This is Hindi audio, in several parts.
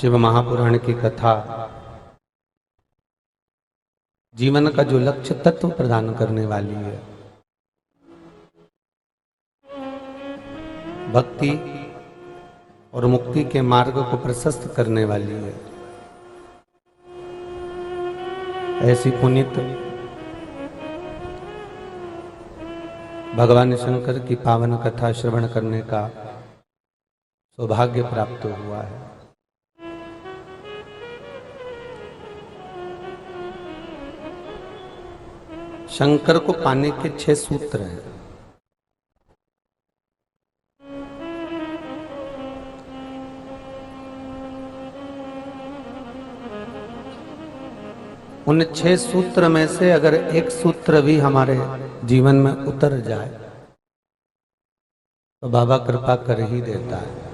शिव महापुराण की कथा जीवन का जो लक्ष्य तत्व प्रदान करने वाली है, भक्ति और मुक्ति के मार्ग को प्रशस्त करने वाली है। ऐसी पुनीत भगवान शंकर की पावन कथा श्रवण करने का सौभाग्य प्राप्त हुआ है। शंकर को पाने के 6 सूत्र हैं। उन 6 सूत्र में से अगर एक सूत्र भी हमारे जीवन में उतर जाए तो बाबा कृपा कर ही देता है।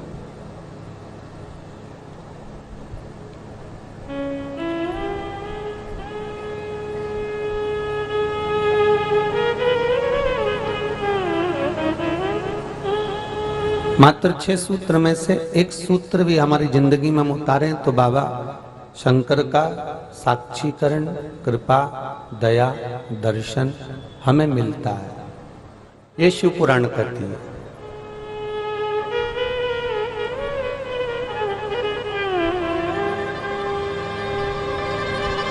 मात्र 6 सूत्र में से एक सूत्र भी हमारी जिंदगी में हम उतारें तो बाबा शंकर का साक्षीकरण, कृपा, दया, दर्शन हमें मिलता है। ये शिव पुराण कहती है।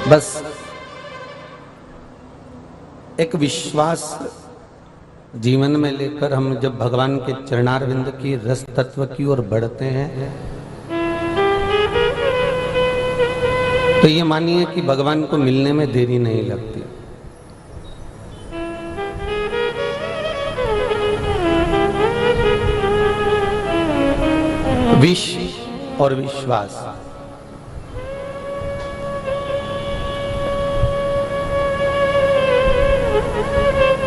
बस एक विश्वास जीवन में लेकर हम जब भगवान के चरणारविंद की रस तत्व की ओर बढ़ते हैं तो ये मानिए कि भगवान को मिलने में देरी नहीं लगती। विष और विश्वास,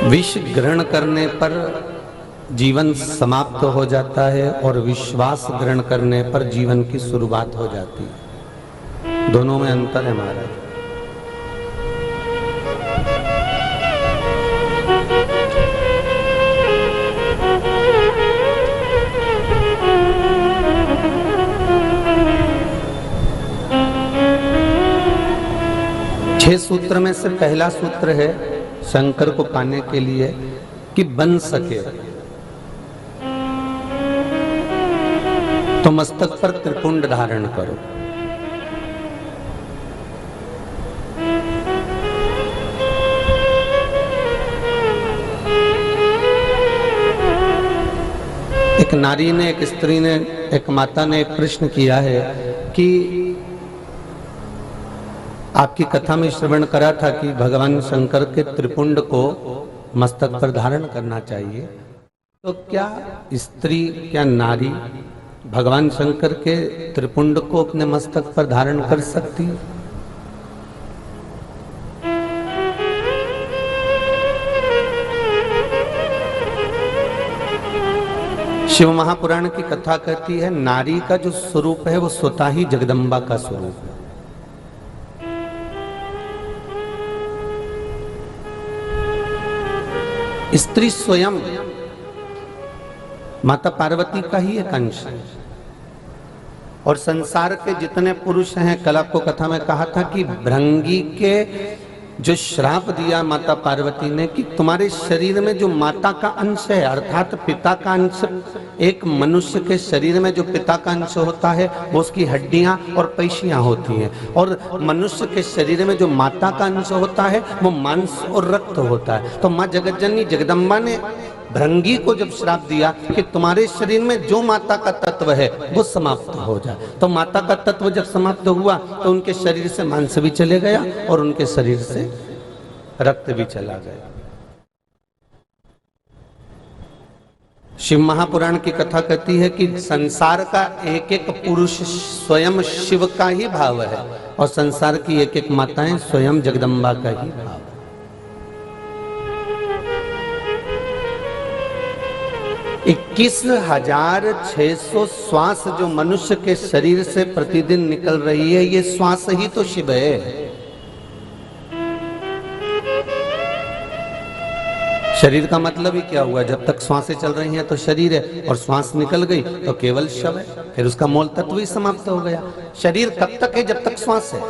विष ग्रहण करने पर जीवन समाप्त हो जाता है और विश्वास ग्रहण करने पर जीवन की शुरुआत हो जाती है। दोनों में अंतर है महाराज। छह सूत्र में से पहला सूत्र है शंकर को पाने के लिए कि बन सके तो मस्तक पर त्रिपुंड धारण करो। एक नारी ने, एक स्त्री ने, एक माता ने एक प्रश्न किया है कि आपकी कथा में श्रवण करा था कि भगवान शंकर के त्रिपुंड को मस्तक पर धारण करना चाहिए, तो क्या स्त्री, क्या नारी भगवान शंकर के त्रिपुंड को अपने मस्तक पर धारण कर सकती है? शिव महापुराण की कथा कहती है नारी का जो स्वरूप है वो स्वतः ही जगदम्बा का स्वरूप है। स्त्री स्वयं माता पार्वती का ही एक अंश है। और संसार के जितने पुरुष हैं, कल आपको कथा में कहा था कि भृंगी के जो श्राप दिया माता पार्वती ने कि तुम्हारे शरीर में जो माता का अंश है अर्थात पिता का अंश, एक मनुष्य के शरीर में जो पिता का अंश होता है वो उसकी हड्डियां और पेशियां होती हैं, और मनुष्य के शरीर में जो माता का अंश होता है वो मांस और रक्त होता है। तो माँ जगतजननी जगदम्बा ने भृंगी को जब श्राप दिया कि तुम्हारे शरीर में जो माता का तत्व है वो समाप्त हो जाए, तो माता का तत्व जब समाप्त हुआ तो उनके शरीर से मांस भी चले गया और उनके शरीर से रक्त भी चला गया। शिव महापुराण की कथा कहती है कि संसार का एक एक पुरुष स्वयं शिव का ही भाव है और संसार की एक एक माताएं स्वयं जगदम्बा का ही भाव है। 21,600 श्वास जो मनुष्य के शरीर से प्रतिदिन निकल रही है, ये श्वास ही तो शिव है। शरीर का मतलब ही क्या हुआ? जब तक श्वासें चल रही हैं तो शरीर है, और श्वास निकल गई तो केवल शव है, फिर उसका मूल तत्व ही समाप्त हो गया। शरीर कब तक है? जब तक श्वास है,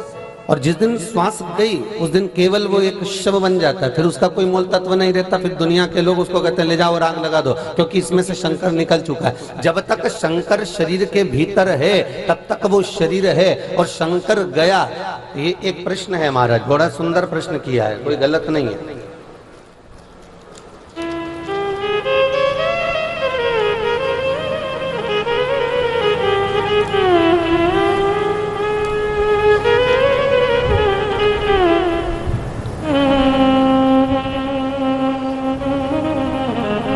और जिस दिन श्वास गई उस दिन केवल वो एक शव बन जाता है, फिर उसका कोई मूल तत्व नहीं रहता। फिर दुनिया के लोग उसको कहते हैं ले जाओ आग लगा दो, क्योंकि इसमें से शंकर निकल चुका है। जब तक शंकर शरीर के भीतर है तब तक वो शरीर है, और शंकर गया। ये एक प्रश्न है महाराज, बड़ा सुंदर प्रश्न किया है, कोई गलत नहीं है।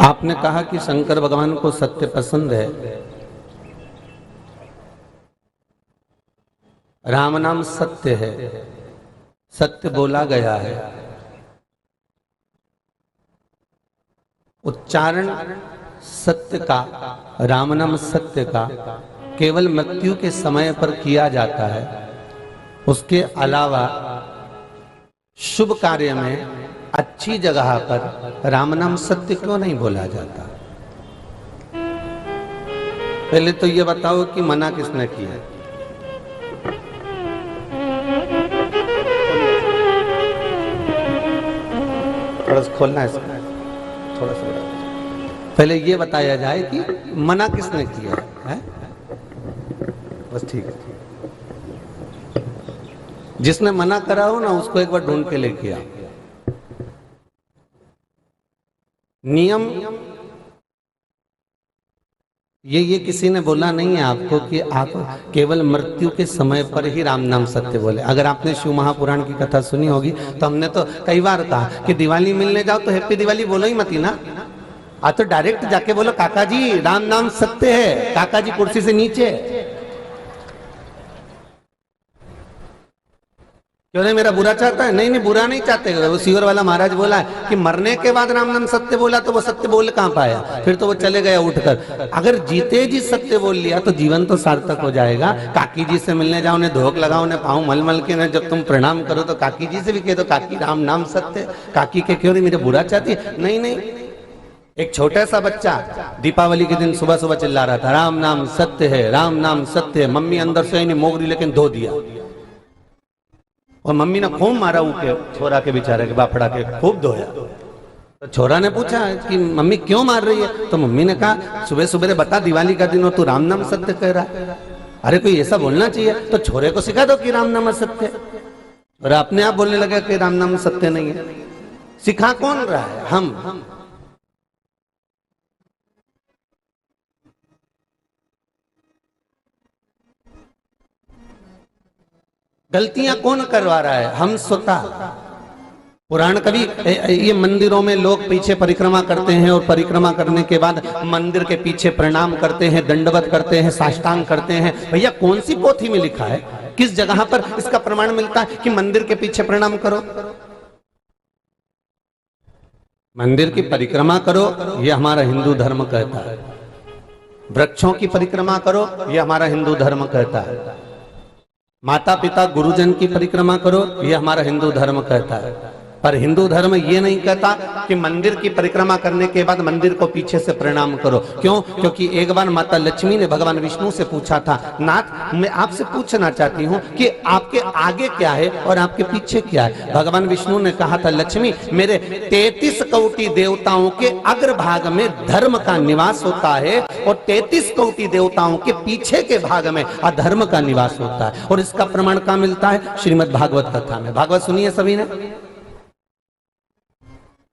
आपने कहा कि शंकर भगवान को सत्य पसंद है। राम नाम सत्य है, सत्य बोला गया है। उच्चारण सत्य का, राम नाम सत्य का केवल मृत्यु के समय पर किया जाता है। उसके अलावा शुभ कार्य में, अच्छी जगह पर राम नाम सत्य क्यों नहीं बोला जाता? पहले तो ये बताओ कि मना किसने किया? थोड़ा सा खोलना है इसका, थोड़ा सा पहले ये बताया जाए कि मना किसने किया है? बस ठीक है। जिसने मना करा हो ना उसको एक बार ढूंढ के लेके आओ। नियम ये किसी ने बोला नहीं है आपको कि आप केवल मृत्यु के समय पर ही राम नाम सत्य बोले। अगर आपने शिव महापुराण की कथा सुनी होगी तो हमने तो कई बार कहा कि दिवाली मिलने जाओ तो हैप्पी दिवाली बोलो ही मत ही ना। आज तो डायरेक्ट जाके बोलो काका जी राम नाम सत्य है, काका जी कुर्सी से नीचे। क्यों नहीं, मेरा बुरा चाहता है? नहीं नहीं, बुरा नहीं चाहते। वो सीवर वाला महाराज बोला है कि मरने के बाद राम नाम सत्य बोला तो वो सत्य बोल कहां पाया, फिर तो वो चले गया उठकर। अगर जीते जी सत्य बोल लिया तो जीवन तो सार्थक हो जाएगा। काकी जी से मिलने जाओ, उन्हें धोख लगाओ, उन्हें पाँव मल मल के, जब तुम प्रणाम करो तो काकी जी से भी कह दो काकी राम नाम सत्य। काकी के क्यों नहीं, मेरे बुरा चाहती है? नहीं नहीं। एक छोटा सा बच्चा दीपावली के दिन सुबह सुबह चिल्ला रहा था राम नाम सत्य है, राम नाम सत्य है। मम्मी अंदर से नहीं मोगरी लेकिन धो दिया, और मम्मी ने खूब मारा उके छोरा के बेचारे के बाफड़ा के, खूब धोया। तो छोरा ने पूछा कि मम्मी क्यों मार रही है? तो मम्मी ने कहा सुबह सुबह बता दिवाली का दिन हो तू राम नाम सत्य कह रहा है। अरे कोई ऐसा बोलना चाहिए, तो छोरे को सिखा दो कि राम नाम सत्य, और अपने आप बोलने लगे कि राम नाम सत्य नहीं है। सिखा कौन रहा है? हम। गलतियां कौन करवा रहा है? हम स्वतः। पुराण कवि ये मंदिरों में लोग पीछे परिक्रमा करते हैं, और परिक्रमा करने के बाद मंदिर के पीछे प्रणाम करते हैं, दंडवत करते हैं, साष्टांग करते हैं। भैया कौन सी पोथी में लिखा है, किस जगह पर इसका प्रमाण मिलता है कि मंदिर के पीछे प्रणाम करो? मंदिर की परिक्रमा करो ये हमारा हिंदू धर्म कहता है। वृक्षों की परिक्रमा करो ये हमारा हिंदू धर्म कहता है। माता पिता गुरुजन की परिक्रमा करो ये हमारा हिंदू धर्म कहता है। पर हिंदू धर्म ये नहीं कहता कि मंदिर की परिक्रमा करने के बाद मंदिर को पीछे से प्रणाम करो। क्यों? क्योंकि एक बार माता लक्ष्मी ने भगवान विष्णु से पूछा था, नाथ मैं आपसे पूछना चाहती हूँ कि आपके आगे क्या है और आपके पीछे क्या है? भगवान विष्णु ने कहा था, लक्ष्मी मेरे 33 कोटि देवताओं के अग्रभाग में धर्म का निवास होता है, और 33 कोटि देवताओं के पीछे के भाग में अधर्म का निवास होता है। और इसका प्रमाण कहाँ मिलता है? श्रीमद् भागवत कथा में। भागवत सुनिए सभी ने?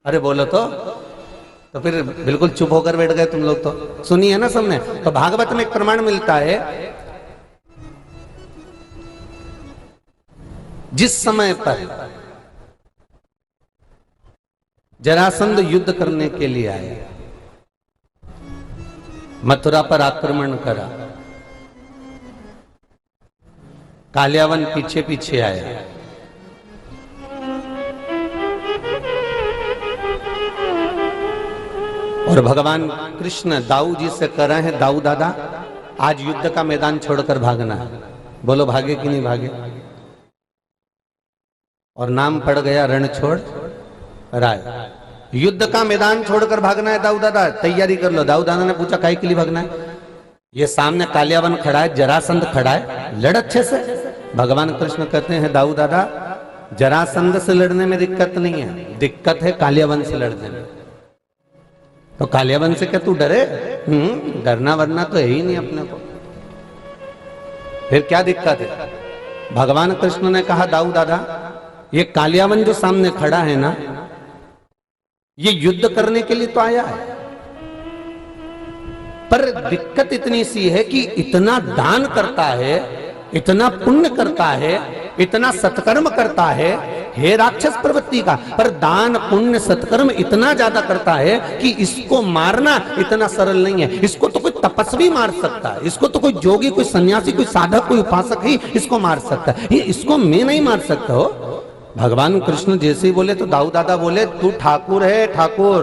अरे बोलो तो फिर बिल्कुल चुप होकर बैठ गए तुम लोग। तो सुनी है ना सबने? तो भागवत में एक प्रमाण मिलता है, जिस समय पर जरासंध युद्ध करने के लिए आए, मथुरा पर आक्रमण करा, कालियावन पीछे पीछे आया, और भगवान कृष्ण दाऊ जी से कह रहे हैं, दाऊ दादा आज युद्ध का मैदान छोड़कर भागना है। बोलो भागे कि नहीं भागे? और नाम पड़ गया रणछोड़ राय। युद्ध का मैदान छोड़कर भागना है दाऊ दादा, तैयारी कर लो। दाऊ दादा ने पूछा काहे के लिए भागना है? ये सामने कालियावन खड़ा है, जरासंध खड़ा है, लड़ अच्छे से। भगवान कृष्ण कहते हैं दाऊ दादा, जरासंध से लड़ने में दिक्कत नहीं है, दिक्कत है कालियावन से लड़ने में। तो कालियावन से क्या तू डरे? डरना वरना तो है ही नहीं अपने को, फिर क्या दिक्कत है? भगवान कृष्ण ने कहा दाऊ दादा, ये कालियावन जो सामने खड़ा है ना, ये युद्ध करने के लिए तो आया है, पर दिक्कत इतनी सी है कि इतना दान करता है, इतना पुण्य करता है, इतना सत्कर्म करता है, हे राक्षस प्रवृत्ति का, पर दान पुण्य सत्कर्म इतना ज्यादा करता है कि इसको मारना इतना सरल नहीं है। इसको तो कोई तपस्वी मार सकता है, इसको तो कोई जोगी, कोई सन्यासी, कोई साधक, कोई उपासक ही इसको मार सकता है, ये इसको मैं नहीं मार सकता हो। भगवान कृष्ण जैसे ही बोले तो दाऊ दादा बोले, तू ठाकुर है ठाकुर,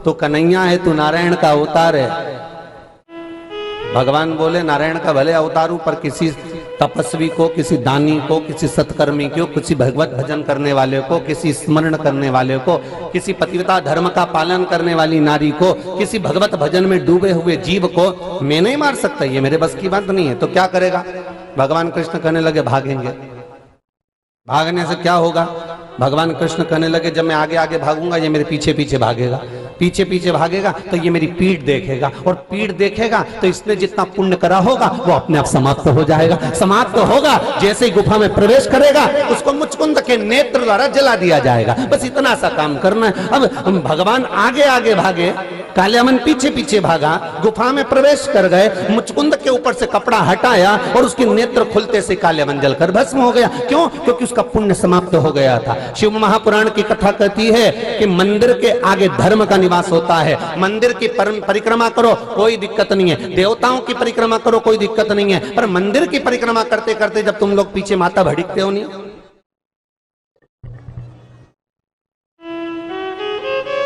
तू कन्हैया है, तू नारायण का अवतार है। भगवान बोले नारायण का भले अवतार हूं, पर किसी तपस्वी को, किसी दानी को, किसी सत्कर्मी को, किसी भगवत भजन करने वाले को, किसी स्मरण करने वाले को, किसी पतिव्रता धर्म का पालन करने वाली नारी को, किसी भगवत भजन में डूबे हुए जीव को मैं नहीं मार सकता, ये मेरे बस की बात नहीं है। तो क्या करेगा? भगवान कृष्ण कहने लगे भागेंगे। भागने से क्या होगा? भगवान कृष्ण कहने लगे जब मैं आगे आगे भागूंगा, ये मेरे पीछे पीछे भागेगा, पीछे पीछे भागेगा तो ये मेरी पीठ देखेगा, और पीठ देखेगा तो इसने जितना पुण्य करा होगा वो अपने आप समाप्त हो जाएगा। समाप्त होगा, जैसे ही गुफा में प्रवेश करेगा उसको मुचकुंद के नेत्र द्वारा जला दिया जाएगा। बस इतना सा काम करना है। अब भगवान आगे आगे भागे, कालियावन पीछे पीछे भागा, गुफा में प्रवेश कर गए, मुचकुंद के ऊपर से कपड़ा हटाया और उसके नेत्र खुलते से कालियावन जलकर भस्म हो गया। क्यों? क्योंकि उसका पुण्य समाप्त हो गया था। शिव महापुराण की कथा कहती है कि मंदिर के आगे धर्म का निवास होता है। मंदिर की परिक्रमा करो कोई दिक्कत नहीं है, देवताओं की परिक्रमा करो कोई दिक्कत नहीं है, पर मंदिर की परिक्रमा करते करते जब तुम लोग पीछे माता भड़कते हो नहीं,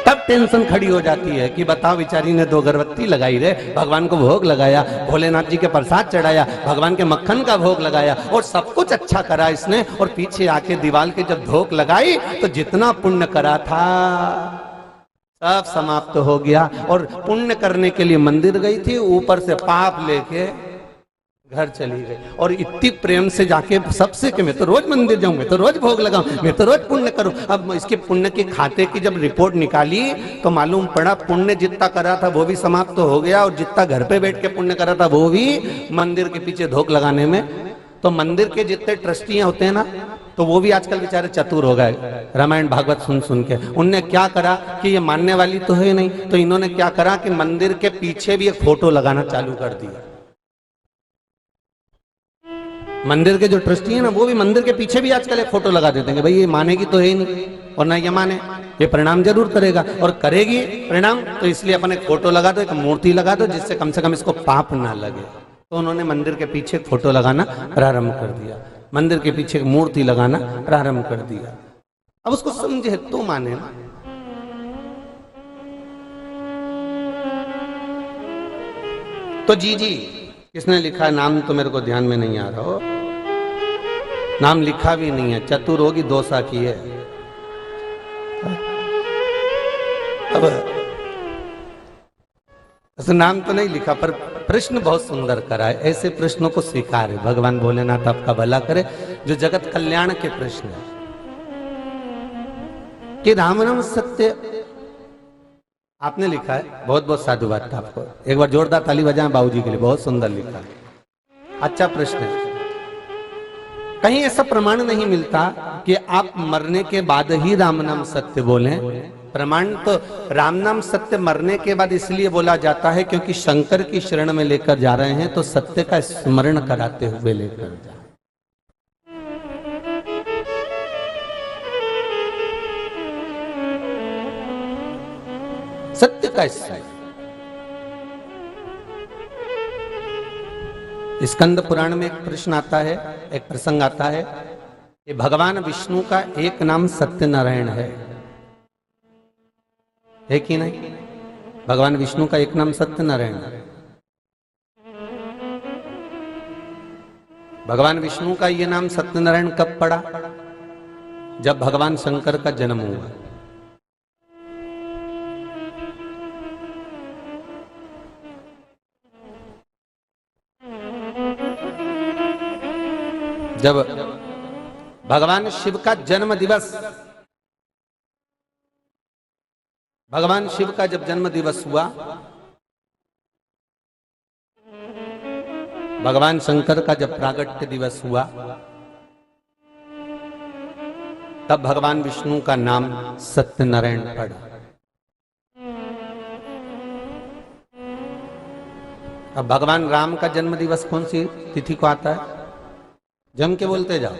तब टेंशन खड़ी हो जाती है कि बताओ बेचारी ने 2 अगरबत्ती लगाई रे, भगवान को भोग लगाया, भोलेनाथ जी के प्रसाद चढ़ाया, भगवान के मक्खन का भोग लगाया और सब कुछ अच्छा करा इसने, और पीछे आके दीवाल के जब धोख लगाई तो जितना पुण्य करा था सब समाप्त हो गया। और पुण्य करने के लिए मंदिर गई थी, ऊपर से पाप लेके घर चली गई, और इतनी प्रेम से जाके सबसे कि मैं तो रोज मंदिर जाऊं, मैं तो रोज भोग लगाऊं, मैं तो रोज पुण्य करूं। अब इसके पुण्य के खाते की जब रिपोर्ट निकाली तो मालूम पड़ा पुण्य जितना करा था वो भी समाप्त हो गया, और जितना घर पे बैठ के पुण्य करा था वो भी मंदिर के पीछे धोख लगाने में। तो मंदिर के जितने ट्रस्टियां होते हैं ना, तो वो भी आजकल बेचारे चतुर हो गए, रामायण भागवत सुन सुन के। उनने क्या करा कि ये मानने वाली तो है नहीं, तो इन्होंने क्या करा कि मंदिर के पीछे भी एक फोटो लगाना चालू कर दिया। मंदिर के जो ट्रस्टी है ना, वो भी मंदिर के पीछे भी आजकल एक फोटो लगा देते हैं कि भाई ये मानेगी तो है ही नहीं, और ना ये माने, ये प्रणाम जरूर करेगा, और करेगी प्रणाम तो इसलिए अपन एक फोटो लगा दो, एक मूर्ति लगा दो, जिससे कम से कम इसको पाप ना लगे। तो उन्होंने मंदिर के पीछे एक फोटो लगाना प्रारंभ कर दिया, मंदिर के पीछे एक मूर्ति लगाना प्रारंभ कर दिया। अब उसको समझे तो माने ना। तो जी किसने लिखा है नाम तो मेरे को ध्यान में नहीं आ रहा हो, नाम लिखा भी नहीं है, चतुर होगी दोसा की है। अब नाम तो नहीं लिखा, पर प्रश्न बहुत सुंदर करा है। ऐसे प्रश्नों को स्वीकार है, भगवान भोलेनाथ आपका भला करे, जो जगत कल्याण के प्रश्न है कि राम नाम सत्य। आपने लिखा है, बहुत बहुत साधुवाद था आपको, एक बार जोरदार ताली बजाएं बाबूजी के लिए, बहुत सुंदर लिखा है, अच्छा प्रश्न है। कहीं ऐसा प्रमाण नहीं मिलता कि आप मरने के बाद ही राम नाम सत्य बोलें। प्रमाण तो राम नाम सत्य मरने के बाद इसलिए बोला जाता है क्योंकि शंकर की शरण में लेकर जा रहे हैं, तो सत्य का स्मरण कराते हुए लेकर जा। सत्य का स्कंद पुराण में एक प्रश्न आता है, एक प्रसंग आता है कि भगवान विष्णु का एक नाम सत्यनारायण है कि नहीं? भगवान विष्णु का एक नाम सत्यनारायण है। भगवान विष्णु का ये नाम सत्यनारायण कब पड़ा? जब भगवान शंकर का जन्म हुआ। जब भगवान शिव का जन्म दिवस, भगवान शिव का जब जन्म दिवस हुआ, भगवान शंकर का जब प्रागट्य दिवस हुआ, तब भगवान विष्णु का नाम सत्यनारायण पड़ा। अब भगवान राम का जन्म दिवस कौन सी तिथि को आता है? जम के बोलते जाओ,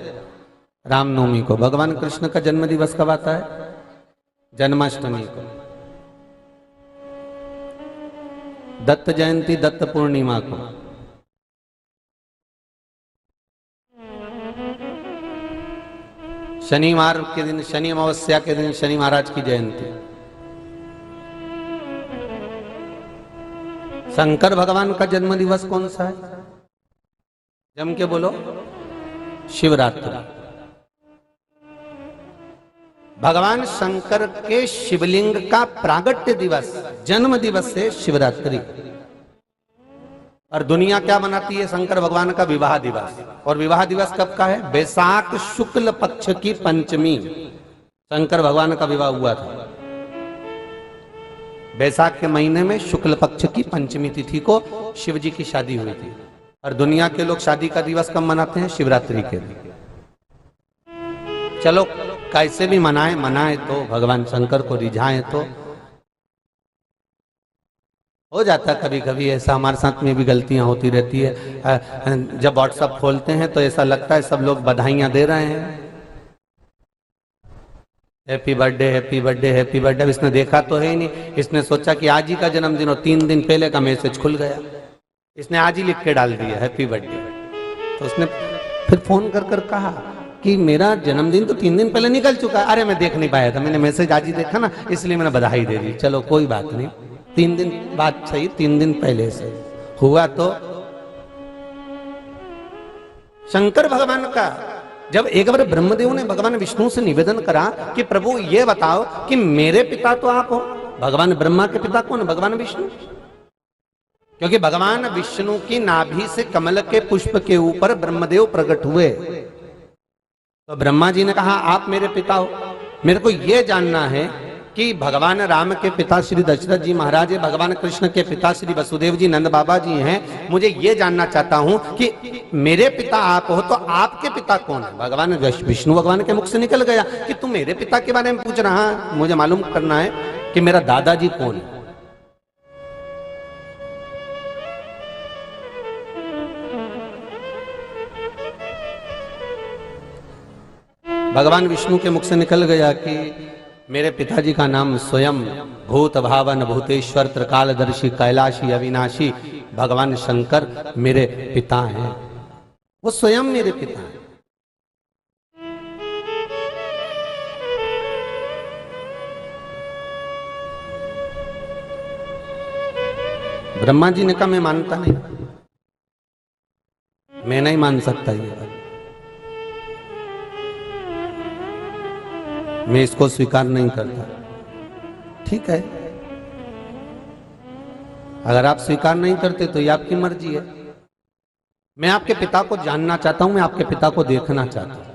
रामनवमी को। भगवान कृष्ण का जन्म दिवस कब आता है? जन्माष्टमी को। दत्त जयंती दत्त पूर्णिमा को। शनिवार के दिन, शनि अमावस्या के दिन शनि महाराज की जयंती। शंकर भगवान का जन्म दिवस कौन सा है? जम के बोलो, शिवरात्रि। भगवान शंकर के शिवलिंग का प्रागट्य दिवस, जन्म दिवस है शिवरात्रि। और दुनिया क्या मनाती है? शंकर भगवान का विवाह दिवस। और विवाह दिवस कब का है? बैसाख शुक्ल पक्ष की पंचमी शंकर भगवान का विवाह हुआ था। बैसाख के महीने में शुक्ल पक्ष की पंचमी तिथि को शिव जी की शादी हुई थी। और दुनिया के लोग शादी का दिवस कब मनाते हैं? शिवरात्रि के दिन। चलो कैसे भी मनाए तो भगवान शंकर को रिझाए तो हो जाता। कभी कभी ऐसा हमारे साथ में भी गलतियां होती रहती है। जब व्हाट्सएप खोलते हैं तो ऐसा लगता है सब लोग बधाइयां दे रहे हैं, happy birthday happy birthday happy birthday. इसने देखा तो है ही नहीं, इसने सोचा कि आज ही का जन्मदिन हो, 3 दिन पहले का मैसेज खुल गया, इसने आज ही लिख के डाल दिया हैप्पी बर्थडे। तो उसने फिर फोन कर कर कहा कि मेरा जन्मदिन तो 3 दिन पहले निकल चुका है। अरे मैं देख नहीं पाया था, मैंने मैसेज आज ही देखा ना, इसलिए मैंने बधाई दे दी। चलो कोई बात नहीं, 3 दिन बाद सही, 3 दिन पहले से हुआ। तो शंकर भगवान का जब एक बार ब्रह्मदेव ने भगवान विष्णु से निवेदन करा कि प्रभु ये बताओ कि मेरे पिता तो आप हो। भगवान ब्रह्मा के पिता कौन? भगवान विष्णु। क्योंकि भगवान विष्णु की नाभि से कमल के पुष्प के ऊपर ब्रह्मदेव प्रकट हुए। तो ब्रह्मा जी ने कहा आप मेरे पिता हो। मेरे को यह जानना है कि भगवान राम के पिता श्री दशरथ जी महाराज है, भगवान कृष्ण के पिता श्री वसुदेव जी नंद बाबा जी हैं। मुझे ये जानना चाहता हूं कि मेरे पिता आप हो तो आपके पिता कौन है? भगवान विष्णु भगवान के मुख से निकल गया कि तू मेरे पिता के बारे में पूछ रहा है। मुझे मालूम करना है कि मेरा दादाजी कौन है। भगवान विष्णु के मुख से निकल गया कि मेरे पिताजी का नाम स्वयं भूत भावन भूतेश्वर त्रिकालदर्शी कैलाशी अविनाशी भगवान शंकर मेरे पिता हैं। वो स्वयं मेरे पिता हैं। ब्रह्मा जी ने कहा मैं मानता नहीं, मैं नहीं मान सकता ये बात, मैं इसको स्वीकार नहीं करता। ठीक है, अगर आप स्वीकार नहीं करते तो ये आपकी मर्जी है। मैं आपके पिता को जानना चाहता हूं, मैं आपके पिता को देखना चाहता हूं।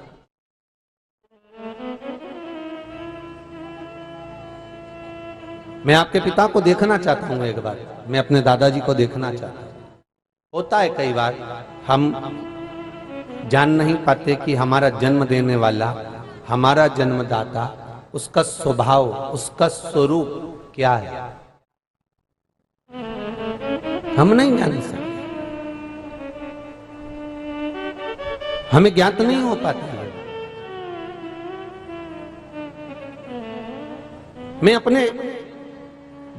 मैं आपके पिता को देखना चाहता हूं एक बार, मैं अपने दादाजी को देखना चाहता हूं। होता है कई बार हम जान नहीं पाते कि हमारा जन्म देने वाला, हमारा जन्मदाता, उसका स्वभाव, उसका स्वरूप क्या है, हम नहीं जान सकते, हमें ज्ञात नहीं हो पाता है। मैं अपने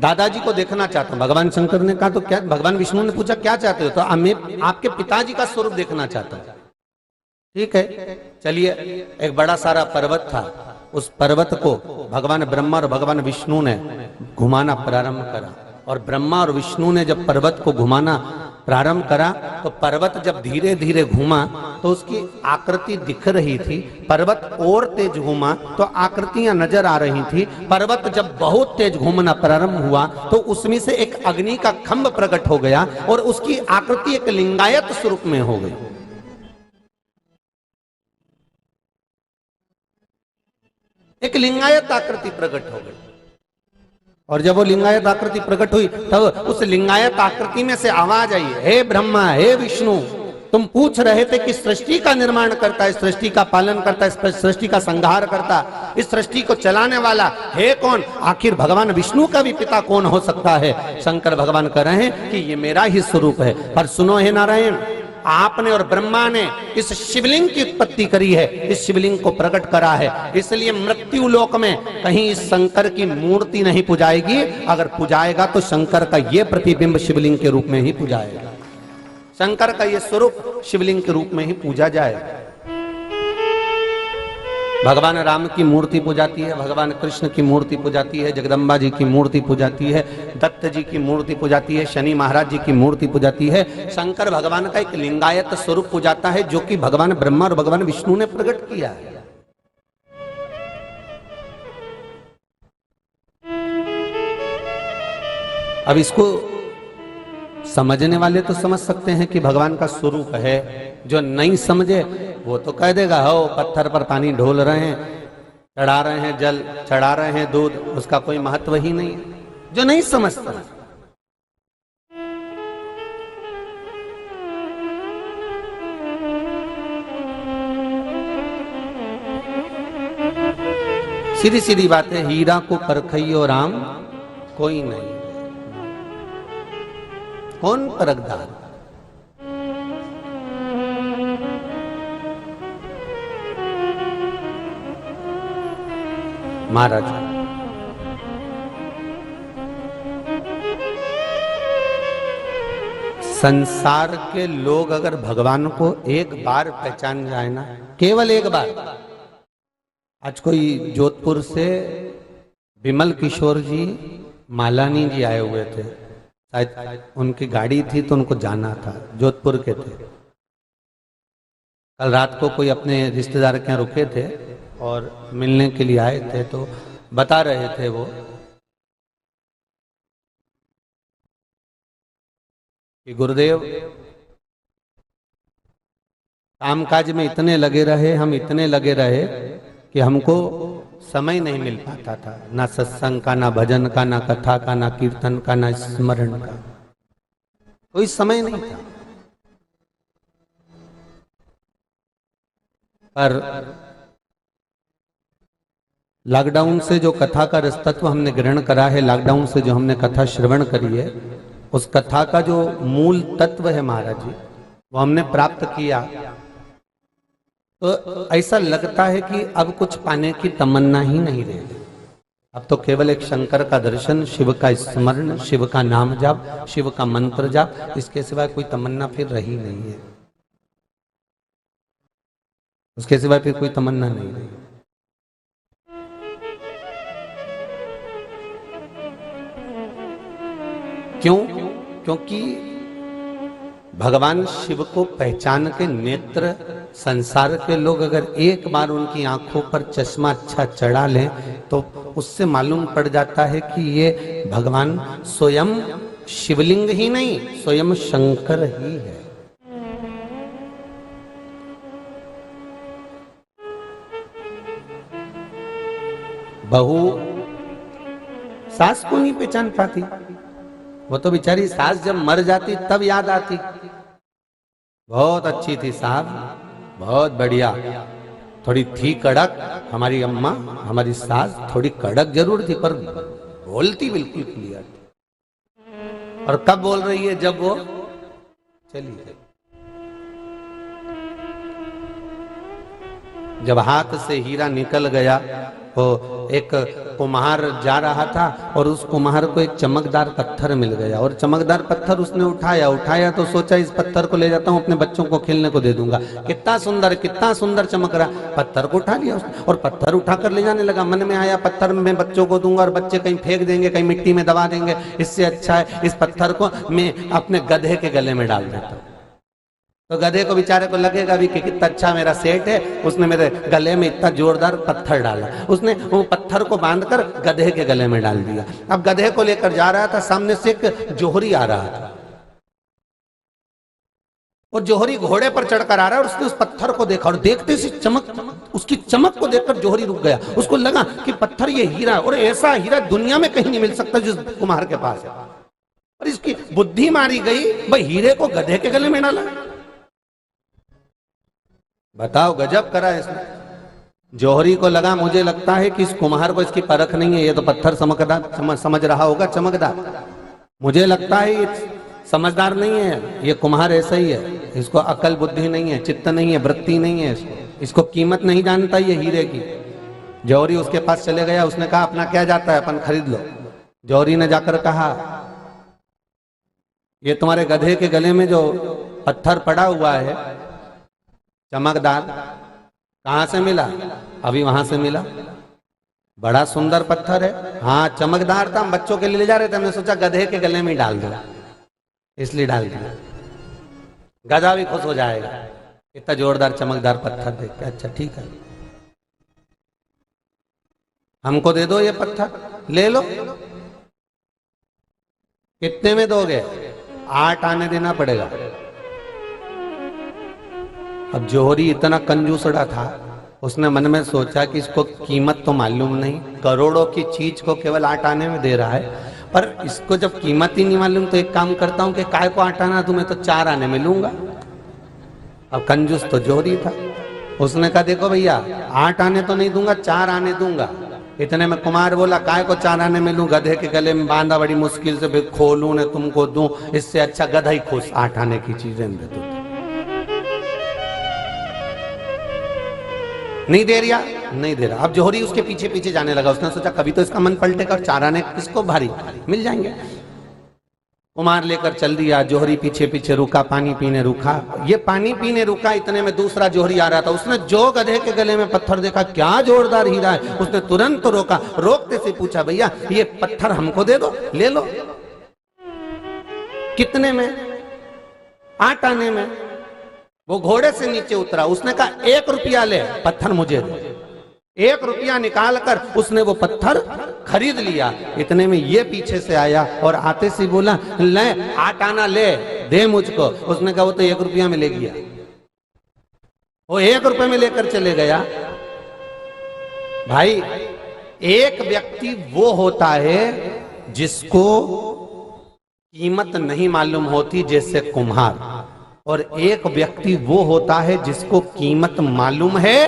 दादाजी को देखना चाहता हूं। भगवान शंकर ने कहा तो क्या? भगवान विष्णु ने पूछा क्या चाहते हो? तो मैं आपके पिताजी का स्वरूप देखना चाहता हूं। ठीक है, चलिए। एक बड़ा सारा पर्वत था, उस पर्वत को भगवान ब्रह्मा और भगवान विष्णु ने घुमाना प्रारंभ करा। और ब्रह्मा और विष्णु ने जब पर्वत को घुमाना प्रारंभ करा तो पर्वत जब धीरे धीरे घूमा तो उसकी आकृति दिख रही थी। पर्वत और तेज घूमा तो आकृतियां नजर आ रही थी। पर्वत जब बहुत तेज घूमना प्रारंभ हुआ तो उसमें से एक अग्नि का खंभ प्रकट हो गया और उसकी आकृति एक लिंगायत स्वरूप में हो गई। एक लिंगायत आकृति प्रकट हो गई। और जब वो लिंगायत आकृति प्रकट हुई तब उस लिंगायत आकृति में से आवाज आई, हे ब्रह्मा, हे विष्णु, तुम पूछ रहे थे कि सृष्टि का निर्माण करता है, सृष्टि का पालन करता है, सृष्टि का संहार करता, इस सृष्टि को चलाने वाला है कौन? आखिर भगवान विष्णु का भी पिता कौन हो सकता है? शंकर भगवान कह रहे हैं कि ये मेरा ही स्वरूप है। पर सुनो हे नारायण, आपने और ब्रह्मा ने इस शिवलिंग की उत्पत्ति करी है, इस शिवलिंग को प्रकट करा है, इसलिए मृत्यु लोक में कहीं इस शंकर की मूर्ति नहीं पुजाएगी। अगर पुजाएगा तो शंकर का ये प्रतिबिंब शिवलिंग के रूप में ही पुजाएगा, शंकर का ये स्वरूप शिवलिंग के रूप में ही पूजा जाएगा। भगवान राम की मूर्ति पूजाती है, भगवान कृष्ण की मूर्ति पूजाती है, जगदम्बा जी की मूर्ति पूजाती है, दत्त जी की मूर्ति पूजाती है, शनि महाराज जी की मूर्ति पूजाती है। शंकर भगवान का एक लिंगायत स्वरूप पूजाता है जो कि भगवान ब्रह्मा और भगवान विष्णु ने प्रकट किया है। अब इसको समझने वाले तो समझ सकते हैं कि भगवान का स्वरूप है, जो नहीं समझे वो तो कह देगा हो पत्थर पर पानी ढोल रहे हैं, चढ़ा रहे हैं जल, चढ़ा रहे हैं दूध, उसका कोई महत्व ही नहीं है, जो नहीं समझता। सीधी सीधी बात है, हीरा को परखइयो राम कोई नहीं, कौन परखदार? महाराज संसार के लोग अगर भगवान को एक बार पहचान जाए ना, केवल एक बार। आज कोई जोधपुर से विमल किशोर जी मालानी जी आए हुए थे, शायद उनकी गाड़ी थी तो उनको जाना था, जोधपुर के थे। कल रात को कोई अपने रिश्तेदार के यहाँ रुके थे और मिलने के लिए आए थे, तो बता रहे थे वो कि गुरुदेव कामकाज में इतने लगे रहे, हम इतने लगे रहे कि हमको समय नहीं मिल पाता था, ना सत्संग का, ना भजन का, ना कथा का, ना कीर्तन का, ना स्मरण का, कोई समय नहीं था। पर लॉकडाउन से जो कथा का रसतत्व हमने ग्रहण करा है, लॉकडाउन से जो हमने कथा श्रवण करी है, उस कथा का जो मूल तत्व है महाराज जी, वो हमने प्राप्त किया। तो ऐसा लगता है कि अब कुछ पाने की तमन्ना ही नहीं रही। अब तो केवल एक शंकर का दर्शन, शिव का स्मरण, शिव का नाम जाप, शिव का मंत्र जाप, इसके सिवाय कोई तमन्ना फिर रही नहीं है, उसके सिवाय फिर कोई तमन्ना नहीं रही। क्यों? क्योंकि भगवान शिव को पहचान के नेत्र संसार के लोग अगर एक बार उनकी आंखों पर चश्मा अच्छा चढ़ा लें तो उससे मालूम पड़ जाता है कि ये भगवान स्वयं शिवलिंग ही नहीं, स्वयं शंकर ही है। बहू सास को नहीं पहचान पाती, वो तो बेचारी सास जब मर जाती तब याद आती, बहुत अच्छी थी साहब, बहुत बढ़िया, थोड़ी थी कड़क हमारी अम्मा, हमारी सास थोड़ी कड़क जरूर थी पर बोलती बिल्कुल क्लियर थी। और कब बोल रही है? जब वो चली गई, जब हाथ से हीरा निकल गया, वो एक कुम्हार जा रहा था और उस कुम्हार को एक चमकदार पत्थर मिल गया, और चमकदार पत्थर उसने उठाया तो सोचा इस पत्थर को ले जाता हूं अपने बच्चों को खेलने को दे दूंगा, कितना सुंदर चमक रहा। पत्थर को उठा लिया उसने और पत्थर उठाकर ले जाने लगा। मन में आया पत्थर मैं बच्चों को दूंगा और बच्चे कहीं फेंक देंगे, कहीं मिट्टी में दबा देंगे, इससे अच्छा है इस पत्थर को मैं अपने गधे के गले में डाल देता हूं। तो गधे को बेचारे को लगेगा भी कि कितना अच्छा मेरा सेठ है, उसने मेरे गले में इतना जोरदार पत्थर डाला। उसने वो पत्थर को बांधकर गधे के गले में डाल दिया। अब गधे को लेकर जा रहा था, सामने से एक जोहरी आ रहा था, और जोहरी घोड़े पर चढ़कर आ रहा है और उसने उस पत्थर को देखा और देखते से चमक उसकी चमक को देखकर जौहरी रुक गया। उसको लगा कि पत्थर ये हीरा है, और ऐसा हीरा दुनिया में कहीं नहीं मिल सकता जिस कुम्हार के पास है। और इसकी बुद्धि मारी गई, भाई हीरे को गधे के गले में डाला। बताओ, गजब करा इसने। जौहरी को लगा, मुझे लगता है कि इस कुम्हार को इसकी परख नहीं है, ये तो पत्थर समझ रहा होगा चमकदार। मुझे लगता है ये समझदार नहीं है, ये कुम्हार ऐसा ही है, इसको अकल बुद्धि नहीं है, चित्त नहीं है, वृत्ति नहीं है, इसको कीमत नहीं जानता ये हीरे की। जौहरी उसके पास चले गया। उसने कहा, अपना क्या जाता है, अपन खरीद लो। जौहरी ने जाकर कहा, ये तुम्हारे गधे के गले में जो पत्थर पड़ा हुआ है चमकदार, कहां से मिला? अभी वहां से मिला। बड़ा सुंदर पत्थर है। हाँ, चमकदार था, हम बच्चों के लिए ले जा रहे थे, हमने सोचा गधे के गले में डाल दो, इसलिए डाल दिया। गधा भी खुश हो जाएगा, इतना जोरदार चमकदार पत्थर देख के। अच्छा ठीक है, हमको दे दो ये पत्थर, ले लो। कितने में दोगे? 8 आने देना पड़ेगा। अब जौहरी इतना कंजूसड़ा था, उसने मन में सोचा कि इसको कीमत तो मालूम नहीं, करोड़ों की चीज को केवल 8 आने में दे रहा है, पर इसको जब कीमत ही नहीं मालूम तो एक काम करता हूं कि काय को 8 आना, तुम्हें तो 4 आने में लूंगा। अब कंजूस तो जौहरी था, उसने कहा, देखो भैया 8 आने तो नहीं दूंगा, 4 आने दूंगा। इतने में कुमार बोला, काय को 4 आने में लूं, गधे के गले में बांधा, बड़ी मुश्किल से फिर खोलूं ने तुमको दूं, इससे अच्छा गधा ही खुश 8 आने की चीजें दे दो। नहीं दे रहा, नहीं दे रहा। अब जौहरी उसके पीछे पीछे जाने लगा। उसने सोचा कभी तो इसका मन पलटेगा, और 4 आने किसको भारी मिल जाएंगे। कुमार लेकर चल दिया। जौहरी पीछे पीछे रुका, पानी पीने रुका। ये पानी पीने रुका, इतने में दूसरा जौहरी आ रहा था। उसने जो गधे के गले में पत्थर देखा, क्या जोरदार हीरा है, उसने तुरंत तो रोका। रोकते से पूछा, भैया ये पत्थर हमको दे दो, ले लो। कितने में? 8 आने में। वो घोड़े से नीचे उतरा। उसने कहा, 1 रुपया ले, पत्थर मुझे दे। 1 रुपया निकालकर उसने वो पत्थर खरीद लिया। इतने में ये पीछे से आया और आते से बोला, ले 8 आना ले, दे मुझको। उसने कहा, वो तो 1 रुपया में ले गया। वो 1 रुपये में लेकर चले गया। भाई, एक व्यक्ति वो होता है जिसको कीमत नहीं मालूम होती, जैसे कुम्हार, और एक व्यक्ति वो होता है जिसको कीमत मालूम है,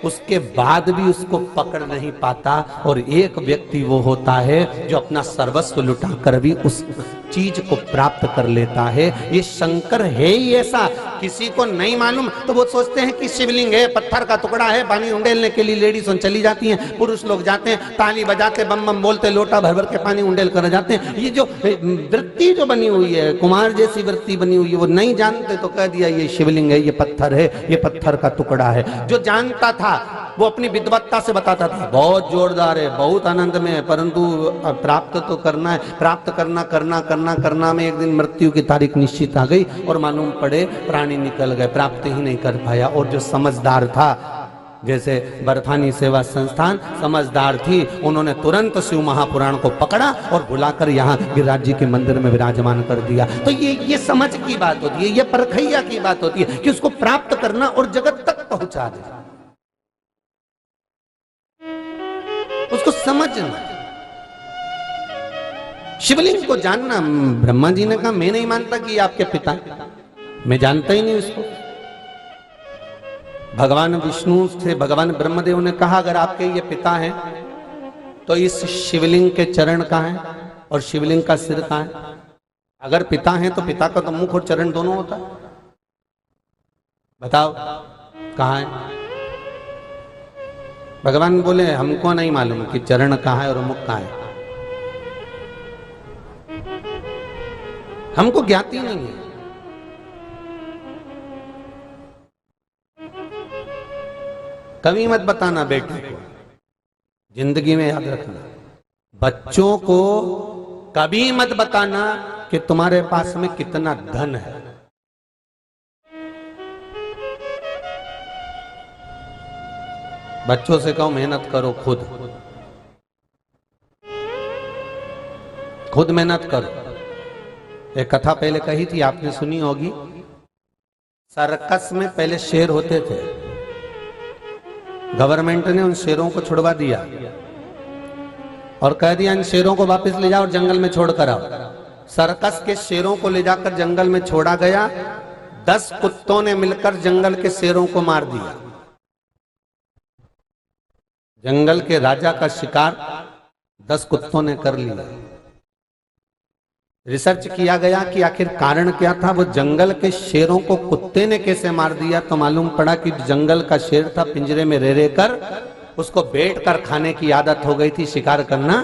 उसके बाद भी उसको पकड़ नहीं पाता। और एक व्यक्ति वो होता है जो अपना सर्वस्व लुटाकर भी उस चीज को प्राप्त कर लेता है। ये शंकर है ही ऐसा। किसी को नहीं मालूम तो वो सोचते हैं कि शिवलिंग है, पत्थर का टुकड़ा है, पानी उंडेलने के लिए लेडीज चली जाती हैं, पुरुष लोग जाते हैं, ताली बजाते, बम बम बोलते, लोटा भर भर के पानी उंडेल कर जाते हैं। ये जो वृत्ति जो बनी हुई है, कुमार जैसी वृत्ति बनी हुई है, वो नहीं जानते तो कह दिया ये शिवलिंग है, ये पत्थर है, ये पत्थर का टुकड़ा है। जो जानता था वो अपनी विद्वत्ता से बताता था, बहुत जोरदार है, बहुत आनंद में है, परंतु प्राप्त तो करना है, प्राप्त करना करना करना करना में एक दिन मृत्यु की तारीख निश्चित आ गई और मालूम पड़े प्राणी निकल गए, प्राप्त ही नहीं कर पाया। और जो समझदार था, जैसे बर्फानी सेवा संस्थान समझदार थी, उन्होंने तुरंत शिव महापुराण को पकड़ा और बुलाकर यहाँ गिरिराज जी के मंदिर में विराजमान कर दिया। तो ये समझ की बात होती है, ये परखैया की बात होती है कि उसको प्राप्त करना और जगत तक पहुंचा देना, उसको समझना, शिवलिंग को जानना। ब्रह्मा जी ने कहा, मैं नहीं मानता कि आपके पिता, मैं जानता ही नहीं उसको। भगवान विष्णु से भगवान ब्रह्मदेव ने कहा, अगर आपके ये पिता हैं तो इस शिवलिंग के चरण कहाँ हैं और शिवलिंग का सिर कहाँ है? अगर पिता हैं तो पिता का तो मुख और चरण दोनों होता है, बताओ कहाँ है? भगवान बोले, हमको नहीं मालूम कि चरण कहाँ है और मुख कहाँ है, हमको ज्ञाति नहीं है। कभी मत बताना बेटे को, जिंदगी में याद रखना, बच्चों को कभी मत बताना कि तुम्हारे पास में कितना धन है। बच्चों से कहो मेहनत करो, खुद मेहनत करो। एक कथा पहले कही थी, आपने सुनी होगी। सर्कस में पहले शेर होते थे, गवर्नमेंट ने उन शेरों को छुड़वा दिया और कह दिया इन शेरों को वापस ले जाओ और जंगल में छोड़ कर आओ। सर्कस के शेरों को ले जाकर जंगल में छोड़ा गया। 10 कुत्तों ने मिलकर जंगल के शेरों को मार दिया। जंगल के राजा का शिकार 10 कुत्तों ने कर लिया। रिसर्च किया गया कि आखिर कारण क्या था। वो जंगल के शेरों को कुत्ते ने कैसे मार दिया, तो मालूम पड़ा कि जंगल का शेर था, पिंजरे में रह रहकर उसको बैठ कर खाने की आदत हो गई थी, शिकार करना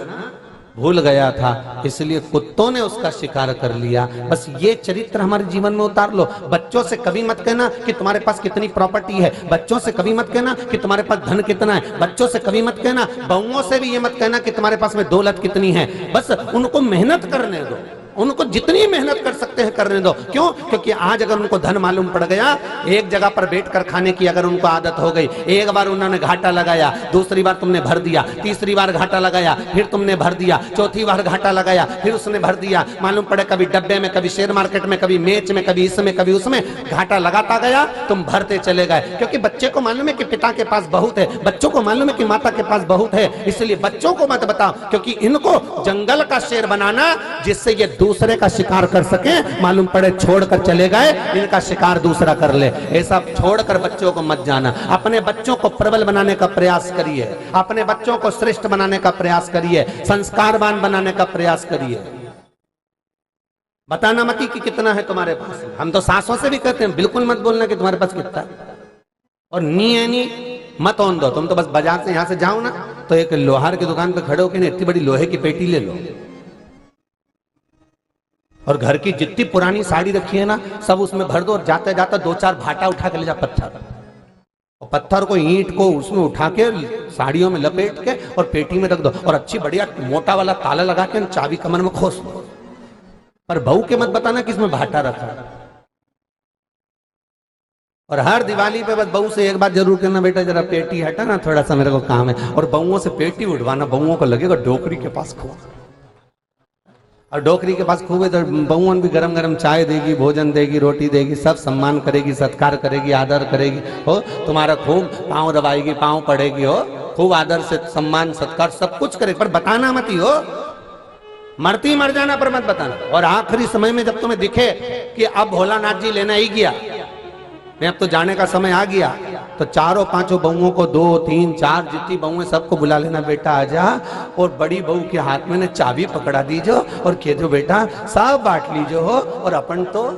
भूल गया था, इसलिए कुत्तों ने उसका शिकार कर लिया। बस ये चरित्र हमारे जीवन में उतार लो। बच्चों से कभी मत कहना कि तुम्हारे पास कितनी प्रॉपर्टी है, बच्चों से कभी मत कहना कि तुम्हारे पास धन कितना है, बच्चों से कभी मत कहना, बहुओं से भी ये मत कहना कि तुम्हारे पास में दौलत कितनी है। बस उनको मेहनत करने दो, उनको जितनी मेहनत कर सकते हैं करने दो। क्यों? क्योंकि आज अगर उनको धन मालूम पड़ गया, एक जगह पर बैठकर खाने की अगर उनको आदत हो गई, एक बार उन्होंने घाटा लगाया, दूसरी बार तुमने भर दिया, तीसरी बार घाटा लगाया, फिर तुमने भर दिया, चौथी बार घाटा लगाया, फिर उसने भर दिया, मालूम पड़े कभी डब्बे में, कभी शेयर मार्केट में, कभी मैच में, कभी इसमें, कभी उसमें, घाटा लगाता गया, तुम भरते चले गए। क्योंकि बच्चे को मालूम है कि पिता के पास बहुत है, बच्चों को मालूम है कि माता के पास बहुत है, इसलिए बच्चों को मत बताओ, क्योंकि इनको जंगल का शेर बनाना जिससे ये दूसरे का शिकार कर सके, मालूम पड़े छोड़कर चले गए, इनका शिकार दूसरा कर ले। ऐसा छोड़कर बच्चों को मत जाना। अपने बच्चों को प्रबल बनाने का प्रयास करिए, अपने बच्चों को श्रेष्ठ बनाने का प्रयास करिए, संस्कारवान बनाने का प्रयास करिए। बताना मत कि कितना है तुम्हारे पास। हम तो सासों से भी कहते हैं बिल्कुल मत बोलना कि तुम्हारे पास कितना है, और नी है नी मत ओन दो। तुम तो बस बाजार से यहां से जाओ ना, तो एक लोहार की दुकान पे खड़े होकर इतनी बड़ी लोहे की पेटी ले लो, और घर की जितनी पुरानी साड़ी रखी है ना सब उसमें भर दो, और जाते जाते 2-4 भाटा उठा के ले जा पत्थर, और पत्थर को ईंट को उसमें उठा के साड़ियों में लपेट के और पेटी में रख दो, और अच्छी बढ़िया मोटा वाला ताला लगा के चाबी कमर में खोस दो। पर बहू के मत बताना कि इसमें भाटा रखा। और हर दिवाली पे बस बहू से एक बात जरूर कहना, बेटा जरा पेटी हटा ना, थोड़ा सा मेरे को काम है। और बहुओं से पेटी उठवाना, बहुओं को लगेगा डोकरी के पास खो, और डोकरी के पास खूब है तो बहुओं भी गरम गरम चाय देगी, भोजन देगी, रोटी देगी, सब सम्मान करेगी, सत्कार करेगी, आदर करेगी, हो तुम्हारा खूब पाँव दबाएगी, पाँव पड़ेगी, हो खूब आदर से सम्मान सत्कार सब कुछ करेगी। पर बताना मत ही, हो मरती मर जाना पर मत बताना। और आखिरी समय में जब तुम्हें दिखे कि अब भोलानाथ जी लेना ही गया, अब तो जाने का समय आ गया, तो 4-5 बहुओं को 2, 3, 4 जितनी बहुएं सबको बुला लेना, बेटा आजा, और बड़ी बहू के हाथ में ने चाबी पकड़ा दीजो और कह दो बेटा सब बांट लीजो हो, और अपन तो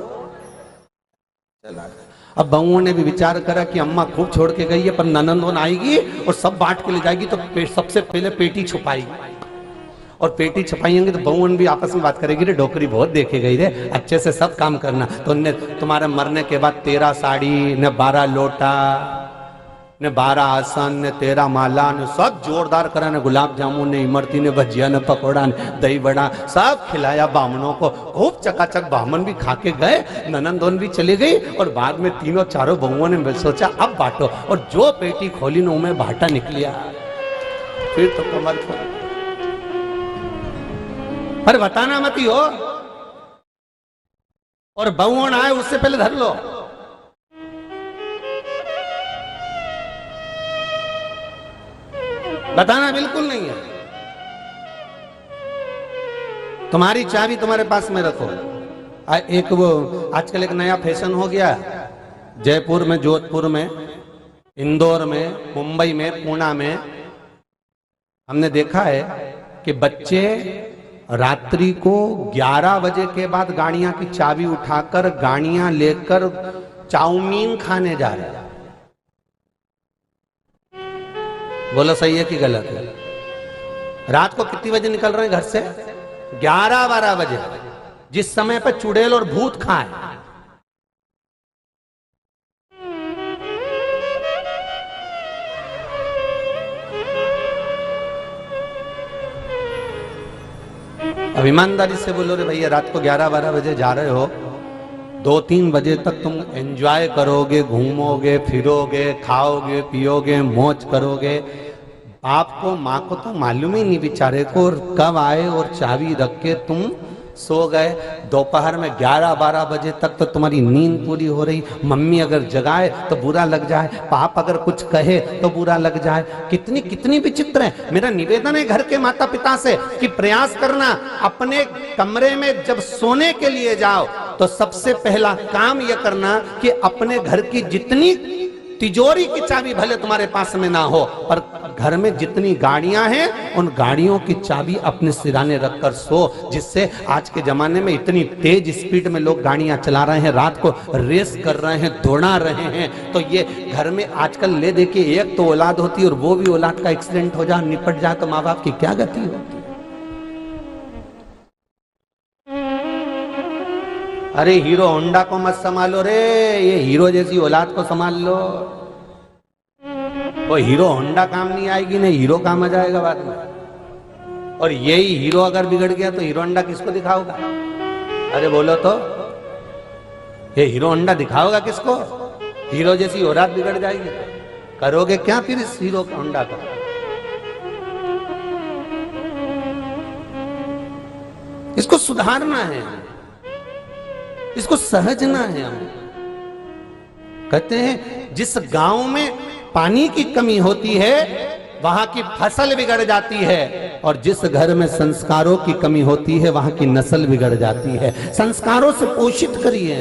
चला। अब बहुओं ने भी विचार करा कि अम्मा खूब छोड़ के गई है, पर ननंदोन आएगी और सब बांट के ले जाएगी, तो सबसे पहले पेटी छुपाएगी, और पेटी छपाएंगे तो बहुवन भी आपस में बात करेगी, रे डोकरी बहुत देखे गई रे, अच्छे से सब काम करना। तो ने तुम्हारे मरने के बाद 13 साड़ी ने 12 लोटा ने 12 आसन ने 13 माला ने सब जोरदार करा, ने गुलाब जामुन ने इमरती ने भजिया ने पकौड़ा ने दही बड़ा सब खिलाया बामनों को, खूब चकाचक बामन भी खा के गए, ननंदोन भी चली गई, और बाद में 3-4 बहुओं ने सोचा अब बांटो, और जो पेटी खोली न उनमें भाटा निकलिया, फिर तो कमर खोल। पर बताना मत ही, हो और बहुओं आए उससे पहले धर लो। बताना बिल्कुल नहीं है। तुम्हारी चाबी तुम्हारे पास में रखो। एक वो आजकल एक नया फैशन हो गया, जयपुर में, जोधपुर में, इंदौर में, मुंबई में, पुणे में हमने देखा है कि बच्चे रात्रि को 11 बजे के बाद गाड़ियां की चाबी उठाकर गाड़ियां लेकर चाउमीन खाने जा रहे हैं। बोलो सही है कि गलत है? रात को कितनी बजे निकल रहे हैं घर से? 11-12 बजे, जिस समय पर चुड़ैल और भूत खाए। अब ईमानदारी से बोलो रे भैया, रात को 11-12 बजे जा रहे हो, 2-3 बजे तक तुम एंजॉय करोगे, घूमोगे, फिरोगे, खाओगे, पियोगे, मौज करोगे। बाप को माँ को तो मालूम ही नहीं बेचारे को, और कब आए और चाबी रख के तुम सो गए, दोपहर में 11-12 बजे तक तो तुम्हारी नींद पूरी हो रही, मम्मी अगर जगाए तो बुरा लग जाए, पाप अगर कुछ कहे तो बुरा लग जाए। कितनी कितनी विचित्र है। मेरा निवेदन है घर के माता पिता से कि प्रयास करना, अपने कमरे में जब सोने के लिए जाओ तो सबसे पहला काम यह करना कि अपने घर की जितनी तिजोरी की चाबी भले तुम्हारे पास में ना हो, पर घर में जितनी गाड़ियां हैं उन गाड़ियों की चाबी अपने सिराने रखकर सो, जिससे आज के जमाने में इतनी तेज स्पीड में लोग गाड़ियां चला रहे हैं, रात को रेस कर रहे हैं, दौड़ा रहे हैं, तो ये घर में आजकल ले देखिए, एक तो औलाद होती है और वो भी औलाद का एक्सीडेंट हो जाए, निपट जाए तो माँ बाप की क्या गति होती। अरे हीरो होंडा को मत संभालो रे, ये हीरो जैसी औलाद को संभाल लो। वो हीरो होंडा काम नहीं आएगी, नहीं हीरो काम आ जाएगा बाद में। और यही हीरो अगर बिगड़ गया तो हीरो होंडा किसको दिखाओगा? अरे बोलो तो, ये हीरो होंडा दिखाओगा किसको? हीरो जैसी औलाद बिगड़ जाएगी, करोगे क्या फिर इस हीरो का होंडा का? इसको सुधारना है, इसको सहजना है। हम कहते हैं जिस गांव में पानी की कमी होती है वहां की फसल बिगड़ जाती है, और जिस घर में संस्कारों की कमी होती है वहां की नस्ल बिगड़ जाती है। संस्कारों से पोषित करिए।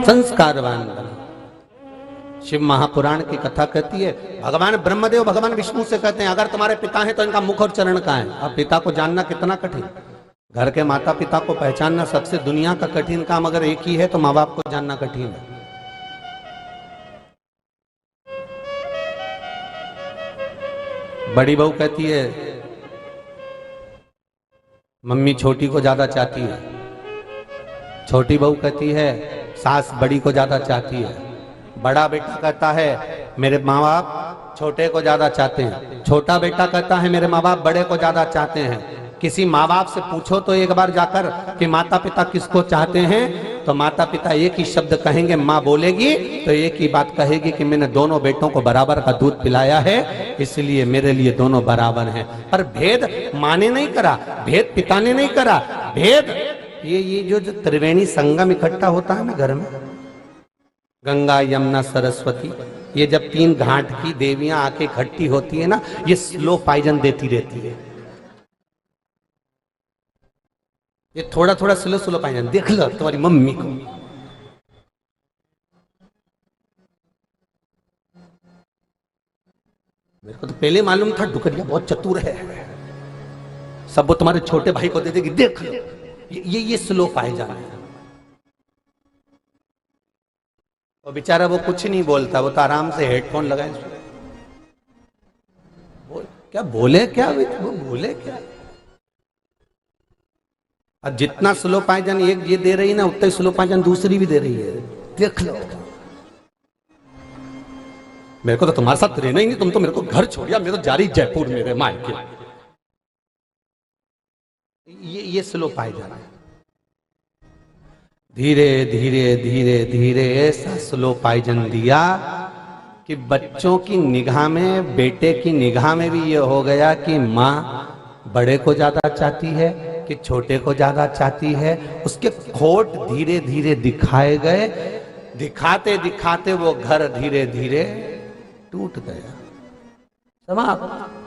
संस्कारवान। शिव महापुराण की कथा कहती है, भगवान ब्रह्मदेव भगवान विष्णु से कहते हैं अगर तुम्हारे पिता हैं तो इनका मुख और चरण कहाँ है? अब पिता को जानना कितना कठिन, घर के माता पिता को पहचानना सबसे दुनिया का कठिन काम अगर एक ही है तो माँ बाप को जानना कठिन है। बड़ी बहू कहती है मम्मी छोटी को ज्यादा चाहती है, छोटी बहू कहती है सास बड़ी को ज्यादा चाहती है, बड़ा बेटा कहता है मेरे माँ बाप छोटे को ज्यादा चाहते हैं, छोटा बेटा कहता है मेरे माँ बाप बड़े को ज्यादा चाहते हैं। किसी माँ बाप से पूछो तो एक बार जाकर कि माता पिता किसको चाहते हैं, तो माता पिता एक ही शब्द कहेंगे, माँ बोलेगी तो एक ही बात कहेगी कि मैंने दोनों बेटों को बराबर का दूध पिलाया है, इसलिए मेरे लिए दोनों बराबर हैं। पर भेद माँ ने नहीं करा, भेद पिता ने नहीं करा, भेद ये जो त्रिवेणी संगम इकट्ठा होता है ना घर में, गंगा यमुना सरस्वती, ये जब 3 घाट की देवियां आके इकट्ठी होती है ना, ये स्लो पाइजन देती रहती है। ये थोड़ा थोड़ा स्लो पाइजन देख लो तुम्हारी मम्मी को। मेरे को तो पहले मालूम था डुकरिया बहुत चतुर है, सब वो तुम्हारे छोटे भाई को दे देगी, देख लो ये स्लो पाइजन है। और बेचारा वो कुछ नहीं बोलता, वो तो आराम से हेडफोन लगाए क्या बोले क्या, वो बोले क्या। और जितना स्लो पाइजन एक ये दे रही ना, उतना ही स्लो पाइजन दूसरी भी दे रही है, देख लो। मेरे को तो तुम्हारे साथ रहना ही नहीं, तुम तो मेरे को घर छोड़िया, मैं तो जा रही जयपुर मेरे मायके। ये स्लो पाइजन है। धीरे धीरे धीरे धीरे ऐसा स्लो पाइजन दिया कि बच्चों की निगाह में, बेटे की निगाह में भी ये हो गया कि माँ बड़े को ज्यादा चाहती है कि छोटे को ज्यादा चाहती है। उसके खोट धीरे धीरे दिखाए गए, दिखाते दिखाते वो घर धीरे धीरे टूट गया, समाप्त।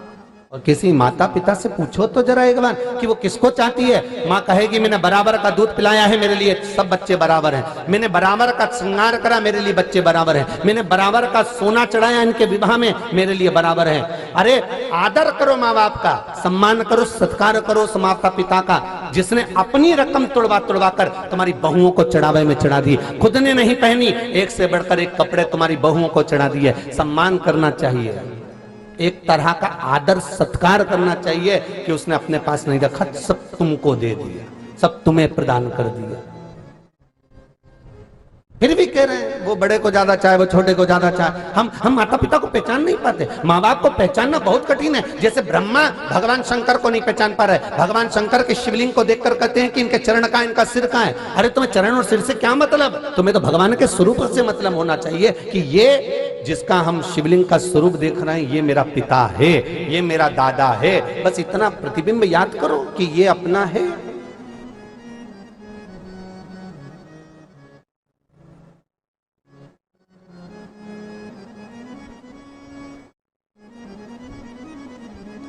और किसी माता पिता से पूछो तो जरा एक बार कि वो किसको चाहती है। माँ कहेगी मैंने बराबर का दूध पिलाया है, मेरे लिए सब बच्चे बराबर हैं, मैंने बराबर का श्रृंगार करा, मेरे लिए बच्चे बराबर हैं, मैंने बराबर का सोना चढ़ाया इनके विवाह में, मेरे लिए बराबर है। अरे आदर करो माँ बाप का, सम्मान करो, सत्कार करो उस माता पिता का जिसने अपनी रकम तुड़वा कर तुम्हारी बहुओं को चढ़ावे में चढ़ा दी, खुद ने नहीं पहनी, एक से बढ़कर एक कपड़े तुम्हारी बहुओं को चढ़ा दिए। सम्मान करना चाहिए, एक तरह का आदर सत्कार करना चाहिए कि उसने अपने पास नहीं रखा, सब तुमको दे दिया, सब तुम्हें प्रदान कर दिया। फिर भी कह रहे हैं वो बड़े को ज्यादा चाहे, वो छोटे को ज्यादा चाहे। हम माता पिता को पहचान नहीं पाते, माँ बाप को पहचानना बहुत कठिन है। जैसे ब्रह्मा भगवान शंकर को नहीं पहचान पा रहे, भगवान शंकर के शिवलिंग को देखकर कहते हैं कि इनके चरण का, इनका सिर का है। अरे तुम्हें चरण और सिर से क्या मतलब? तुम्हें तो भगवान के स्वरूप से मतलब होना चाहिए कि ये जिसका हम शिवलिंग का स्वरूप देख रहे हैं, ये मेरा पिता है, ये मेरा दादा है। बस इतना प्रतिबिंब याद करो कि ये अपना है।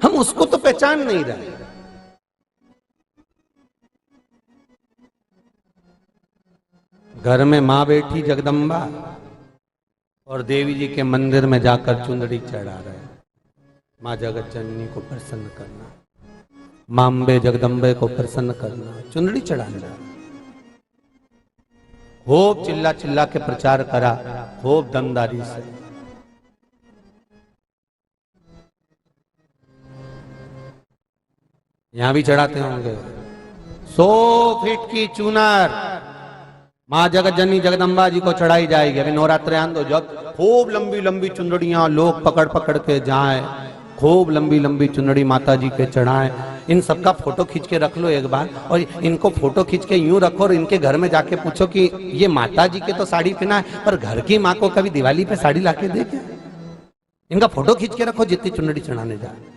हम उसको तो पहचान नहीं रहे। घर में मां बैठी जगदम्बा और देवी जी के मंदिर में जाकर चुंदड़ी चढ़ा रहे। मां जगत जननी को प्रसन्न करना, मां अम्बे जगदम्बे को प्रसन्न करना, चुंदड़ी चढ़ाने जा रहे। खूब चिल्ला चिल्ला के प्रचार करा, खूब दमदारी से। यहां भी चढ़ाते होंगे 100 फीट की चुनर मां जगत जननी जगदम्बा जी को चढ़ाई जाएगी। अभी नवरात्र आंदो, जब खूब लंबी लंबी चुंदड़ियां लोग पकड़ पकड़ के जाए, खूब लंबी लंबी चुंदड़ी माता जी के चढ़ाए। इन सबका फोटो खींच के रख लो एक बार, और इनको फोटो खींच के यूं रखो और इनके घर में जाके पूछो कि ये माता जी के तो साड़ी पहना है, पर घर की माँ को कभी दिवाली पे साड़ी लाके देखे? इनका फोटो खींच के रखो जितनी चुंदड़ी चढ़ाने जाए।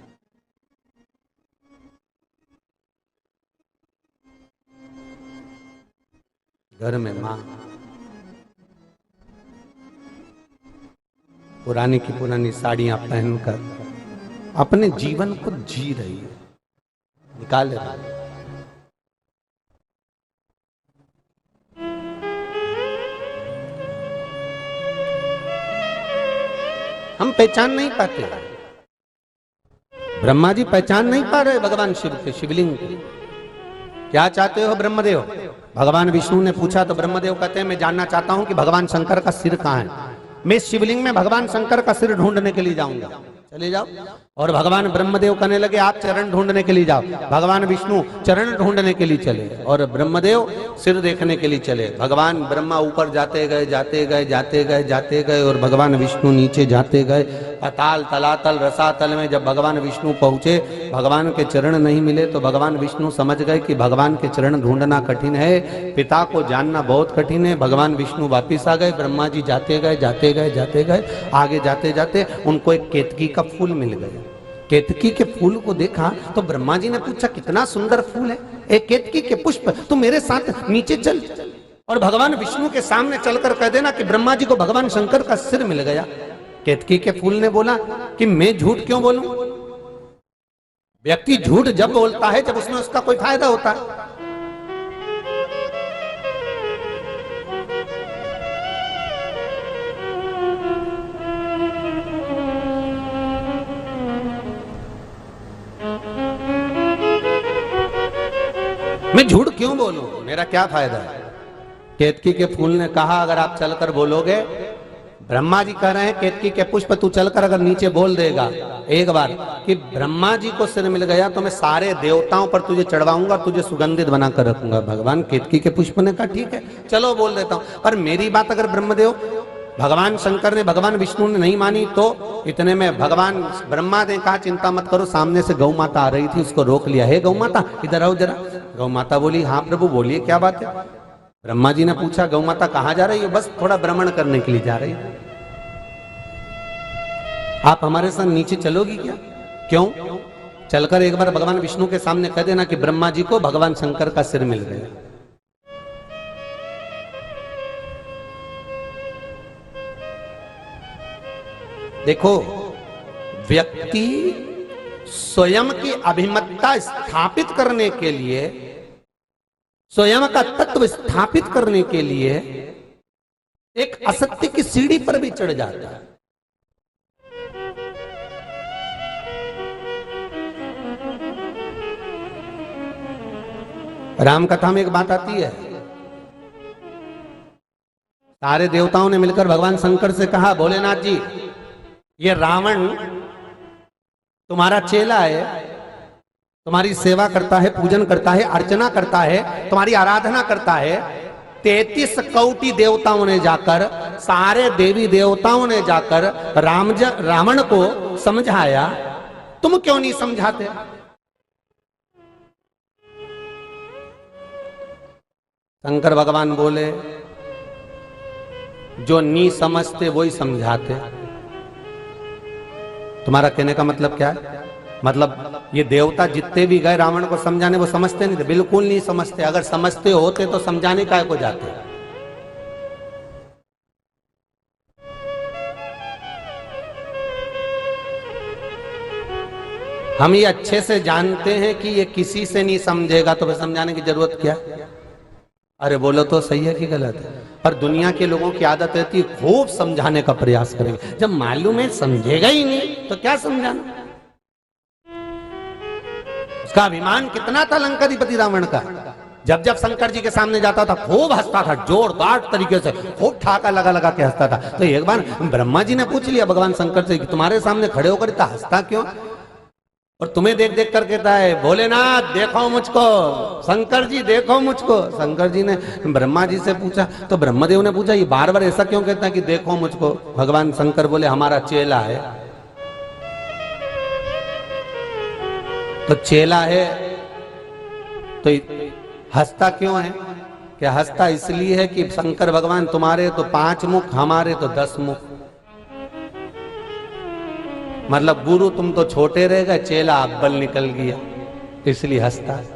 घर में मां पुरानी की पुरानी साड़ियां पहनकर अपने जीवन को जी रही है, निकाल रही है। हम पहचान नहीं पाते, ब्रह्मा जी पहचान नहीं पा रहे भगवान शिव के शिवलिंग को। क्या चाहते हो ब्रह्मदेव? भगवान विष्णु ने पूछा तो ब्रह्मदेव कहते हैं मैं जानना चाहता हूं कि भगवान शंकर का सिर कहां है। मैं शिवलिंग में भगवान शंकर का सिर ढूंढने के लिए जाऊंगा। चले जाओ। और भगवान ब्रह्मदेव कहने लगे आप चरण ढूंढने के लिए जाओ। भगवान विष्णु चरण ढूंढने के लिए चले और ब्रह्मदेव सिर देखने के लिए चले। भगवान ब्रह्मा ऊपर जाते गए जाते गए जाते गए जाते गए और भगवान विष्णु नीचे जाते गए। अताल तलातल रसातल में जब भगवान विष्णु पहुंचे, भगवान के चरण नहीं मिले तो भगवान विष्णु समझ गए कि भगवान के चरण ढूंढना कठिन है, पिता को जानना बहुत कठिन है। भगवान विष्णु वापिस आ गए। ब्रह्मा जी जाते गए जाते गए जाते गए, आगे जाते जाते उनको एक केतकी का फूल मिल गया। केतकी के फूल को देखा तो ब्रह्मा जी ने पूछा कितना सुंदर फूल है, एक केतकी के पुष्प, तू मेरे साथ नीचे चल और भगवान विष्णु के सामने चलकर कह देना कि ब्रह्मा जी को भगवान शंकर का सिर मिल गया। केतकी के फूल ने बोला कि मैं झूठ क्यों बोलूं? व्यक्ति झूठ जब बोलता है जब उसमें उसका कोई फायदा होता है। मैं झूठ क्यों बोलूं, मेरा क्या फायदा है? केतकी के फूल ने कहा अगर आप चलकर बोलोगे, ब्रह्मा जी कह रहे हैं केतकी के पुष्प तू चलकर अगर नीचे बोल देगा एक बार कि ब्रह्मा जी को सिर मिल गया तो मैं सारे देवताओं पर तुझे चढ़वाऊंगा, तुझे सुगंधित बनाकर रखूंगा। भगवान केतकी के पुष्प ने कहा ठीक है चलो बोल देता हूं, पर मेरी बात अगर ब्रह्मदेव भगवान शंकर ने भगवान विष्णु ने नहीं मानी तो इतने में भगवान ब्रह्मा ने कहा चिंता मत करो, सामने से गौ माता आ रही थी उसको रोक लिया। हे गौ माता इधर आओ जरा। गौ माता बोली हाँ प्रभु बोलिए क्या बात है? ब्रह्मा जी ने पूछा गौ माता कहाँ जा रही हो? बस थोड़ा भ्रमण करने के लिए जा रही है। आप हमारे साथ नीचे चलोगी क्या? क्यों? चलकर एक बार भगवान विष्णु के सामने कह देना कि ब्रह्मा जी को भगवान शंकर का सिर मिल गया। देखो व्यक्ति स्वयं की अभिमतता स्थापित करने के लिए, स्वयं का तत्व स्थापित करने के लिए एक असत्य की सीढ़ी पर भी चढ़ जाता है। राम कथा में एक बात आती है, सारे देवताओं ने मिलकर भगवान शंकर से कहा भोलेनाथ जी ये रावण तुम्हारा चेला है, तुम्हारी सेवा करता है, पूजन करता है, अर्चना करता है, तुम्हारी आराधना करता है। 33 कोटि देवताओं ने जाकर सारे देवी देवताओं ने जाकर रावण को समझाया, तुम क्यों नहीं समझाते? शंकर भगवान बोले, जो नहीं समझते वही समझाते। तुम्हारा कहने का मतलब क्या है? मतलब ये देवता जितने भी गए रावण को समझाने, वो समझते नहीं थे? बिल्कुल नहीं समझते। अगर समझते होते तो समझाने काहे को जाते? हम ये अच्छे से जानते हैं कि ये किसी से नहीं समझेगा, तो फिर समझाने की जरूरत क्या? अरे बोलो तो सही है कि गलत है? पर दुनिया के लोगों की आदत रहती है खूब समझाने का प्रयास करेंगे, जब मालूम है समझेगा ही नहीं तो क्या समझाना। उसका अभिमान कितना था लंकाधिपति रावण का, जब जब शंकर जी के सामने जाता था खूब हंसता था, जोरदार तरीके से खूब ठाका लगा लगा के हंसता था। तो एक बार ब्रह्मा जी ने पूछ लिया भगवान शंकर से कि तुम्हारे सामने खड़े होकर इतना हंसता क्यों, और तुम्हें देख देख कर कहता है भोलेनाथ देखो मुझको, शंकर जी देखो मुझको। शंकर जी ने ब्रह्मा जी से पूछा, तो ब्रह्मदेव ने पूछा ये बार बार ऐसा क्यों कहता है कि देखो मुझको? भगवान शंकर बोले हमारा चेला है। तो चेला है तो हंसता क्यों है? क्या हंसता इसलिए है कि शंकर भगवान तुम्हारे तो 5 मुख, हमारे तो 10 मुख। मतलब गुरु तुम तो छोटे रह गए, चेला अब्बल निकल गया, इसलिए हंसता है।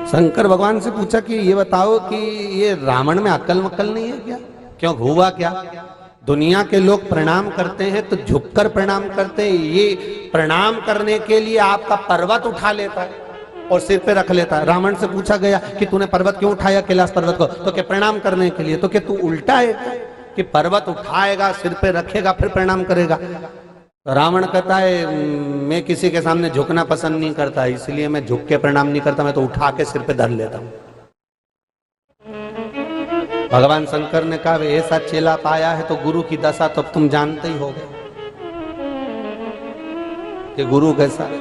शंकर भगवान से पूछा कि ये बताओ कि ये रावण में अक्ल मक्कल नहीं है क्या? क्यों हुआ क्या? दुनिया के लोग प्रणाम करते हैं तो झुककर प्रणाम करते हैं, ये प्रणाम करने के लिए आपका पर्वत उठा लेता है और सिर पे रख लेता है। रावण से पूछा गया कि तूने पर्वत क्यों उठाया, कैलाश पर्वत को? तो क्या प्रणाम करने के लिए? तो क्या तू उल्टा है कि पर्वत उठाएगा, सिर पे रखेगा, फिर प्रणाम करेगा? तो रावण कहता है मैं किसी के सामने झुकना पसंद नहीं करता, इसलिए मैं झुक के प्रणाम नहीं करता, मैं तो उठा के सिर पे धर लेता हूं। भगवान शंकर ने कहा ऐसा चेला पाया है तो गुरु की दशा तो अब तुम जानते ही होगे कि गुरु कैसा है।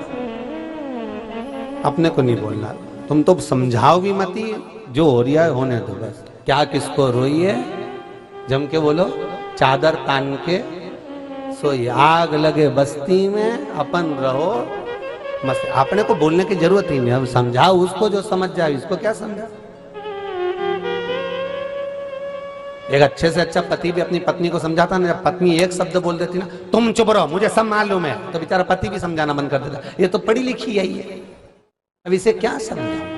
अपने को नहीं बोलना, तुम तो समझाओ भी मत ही, जो हो रहा है होने दो बस। क्या किसको रोई है, जम के बोलो, चादर तान के सोई, आग लगे बस्ती में अपन रहो मस्त। अपने को बोलने की जरूरत ही नहीं, अब समझाओ उसको जो समझ जाए, इसको क्या समझा। एक अच्छे से अच्छा पति भी अपनी पत्नी को समझाता ना, जब पत्नी एक शब्द बोल देती ना, तुम चुप रहो मुझे सब मालूम है, तो बेचारा पति भी समझाना बंद कर देता, ये तो पढ़ी लिखी है ये, अब इसे क्या समझा।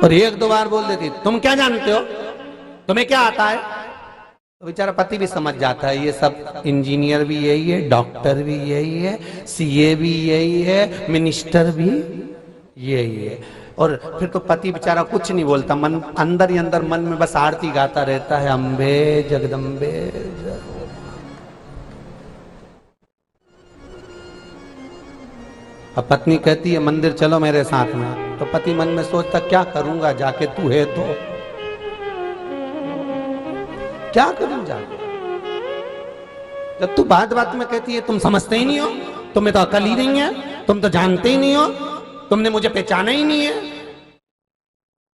और एक दो बार बोल देती तुम क्या जानते हो, तुम्हें क्या आता है, तो बेचारा पति भी समझ जाता है ये सब इंजीनियर भी यही है, डॉक्टर भी यही है, सीए भी यही है, मिनिस्टर भी यही है। और फिर तो पति बेचारा कुछ नहीं बोलता, मन अंदर ही अंदर मन में बस आरती गाता रहता है, अम्बे जगदम्बे अब पत्नी कहती है मंदिर चलो मेरे साथ में, तो पति मन में सोचता क्या करूंगा जाके, तू है तो क्या करूं जाके। जब तू बात बात में कहती है तुम समझते ही नहीं हो, तुम्हें तो अकल ही नहीं है, तुम तो जानते ही नहीं हो, तुमने मुझे पहचाना ही नहीं है।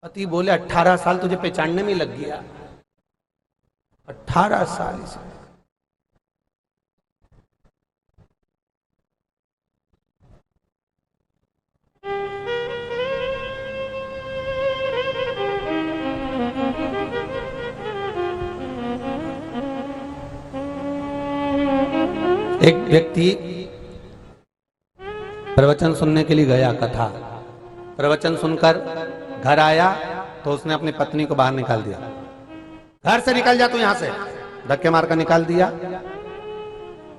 पति बोले 18 साल तुझे पहचानने में लग गया, 18 साल इसे। एक व्यक्ति प्रवचन सुनने के लिए गया, कथा प्रवचन सुनकर घर आया तो उसने अपनी पत्नी को बाहर निकाल दिया, घर से निकल जा तू यहां से, धक्के मार कर निकाल दिया,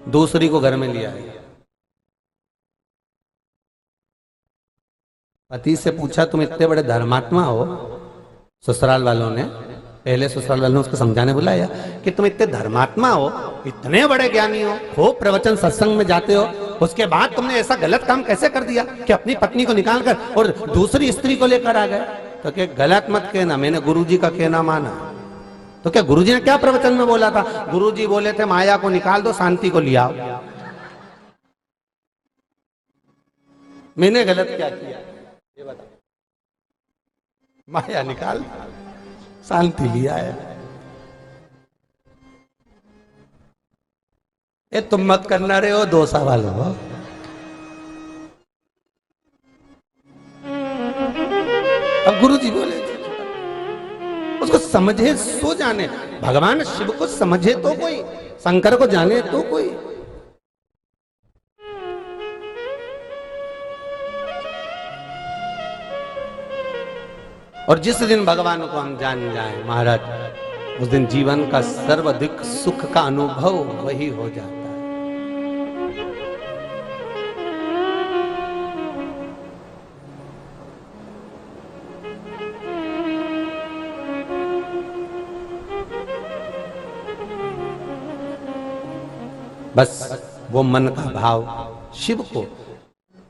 दूसरी को घर में लिया। पति से पूछा तुम इतने बड़े धर्मात्मा हो, ससुराल वालों ने, पहले ससुराल वालों ने उसको समझाने बुलाया कि तुम इतने धर्मात्मा हो, इतने बड़े ज्ञानी हो, खूब प्रवचन सत्संग में जाते हो, उसके बाद तुमने ऐसा गलत काम कैसे कर दिया कि अपनी पत्नी को निकाल कर और दूसरी स्त्री को लेकर आ गए। तो क्या गलत मत कहना, मैंने गुरुजी का कहना माना। तो क्या गुरुजी ने क्या प्रवचन में बोला था? गुरुजी बोले थे माया को निकाल दो, शांति को ले आओ। मैंने गलत क्या किया ये बता। माया निकाल, शांति लिया है। ये तुम मत करना रहे हो, 2 सवाल हो। अब गुरु जी बोले उसको समझे सो जाने, भगवान शिव को समझे तो कोई, शंकर को जाने तो कोई। और जिस दिन भगवान को हम जान जाए महाराज, उस दिन जीवन का सर्वाधिक सुख का अनुभव वही हो जाता है। बस वो मन का भाव शिव को,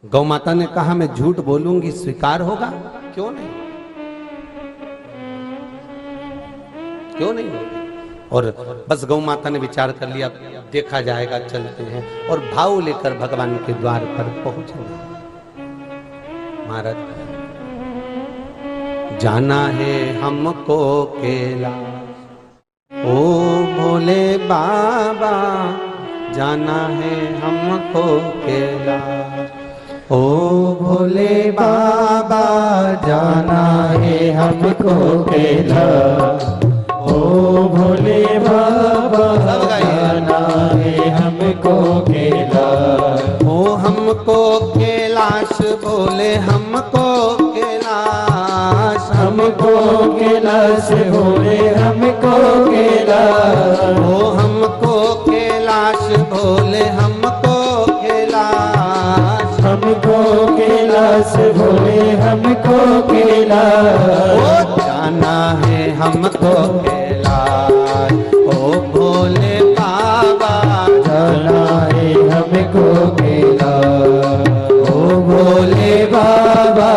गौ माता ने कहा मैं झूठ बोलूंगी स्वीकार होगा, क्यों नहीं, क्यों नहीं होगा। और बस गौ माता ने विचार कर लिया, देखा जाएगा, चलते हैं। और भाव लेकर भगवान के द्वार पर पहुंचना। महाराज जाना है हमको केला, ओ भोले बाबा जाना है हमको केला, ओ भोले बाबा जाना है हमको केला, ओ भोले बाबा जाना है हमको केला, ओ हमको कैलाश बोले हमको कैलाश, हमको कैलाश बोले हमको कैलाश, ओ हमको कैलाश बोले हमको कैलाश, हमको कैलाश बोले हमको कैलाश, ओ जाना है हमको कैलाश, ओ भोले बाबा जाना है हमको कैलाश, ओ भोले बाबा।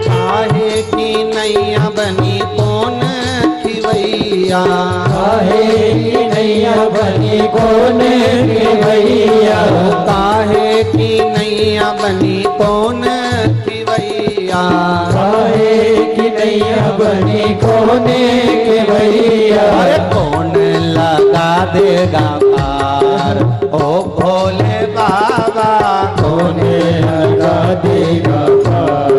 काहे की नैया बनी कौन की भैया, काहे की नैया बनी कौन की भैया, काहे की नैया बनी कौन की भैया, अरे कौन लगा देगा पार, ओ भोले बाबा कौन लगा देगा पार,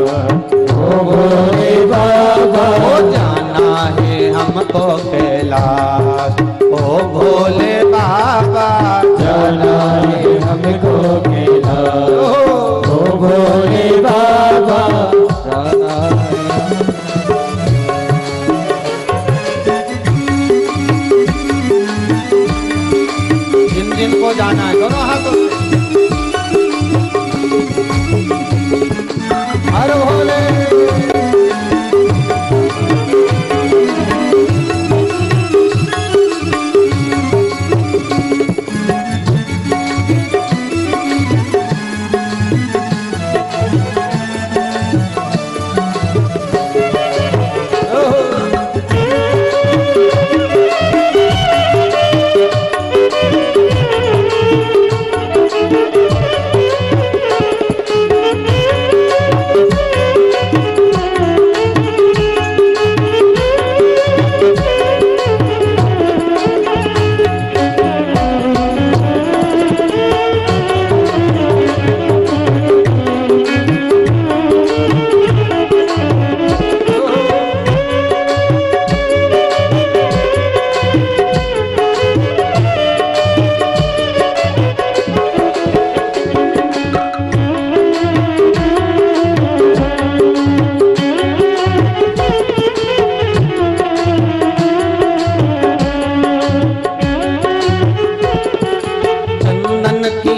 ओ भोले बाबा। ओ जाना है हमको कैलाश, ओ भोले बाबा जाना है हमको कैलाश, ओ भोले बाबा जाना है। जिन जिन को जाना है दोनों हाथों से हर भोले।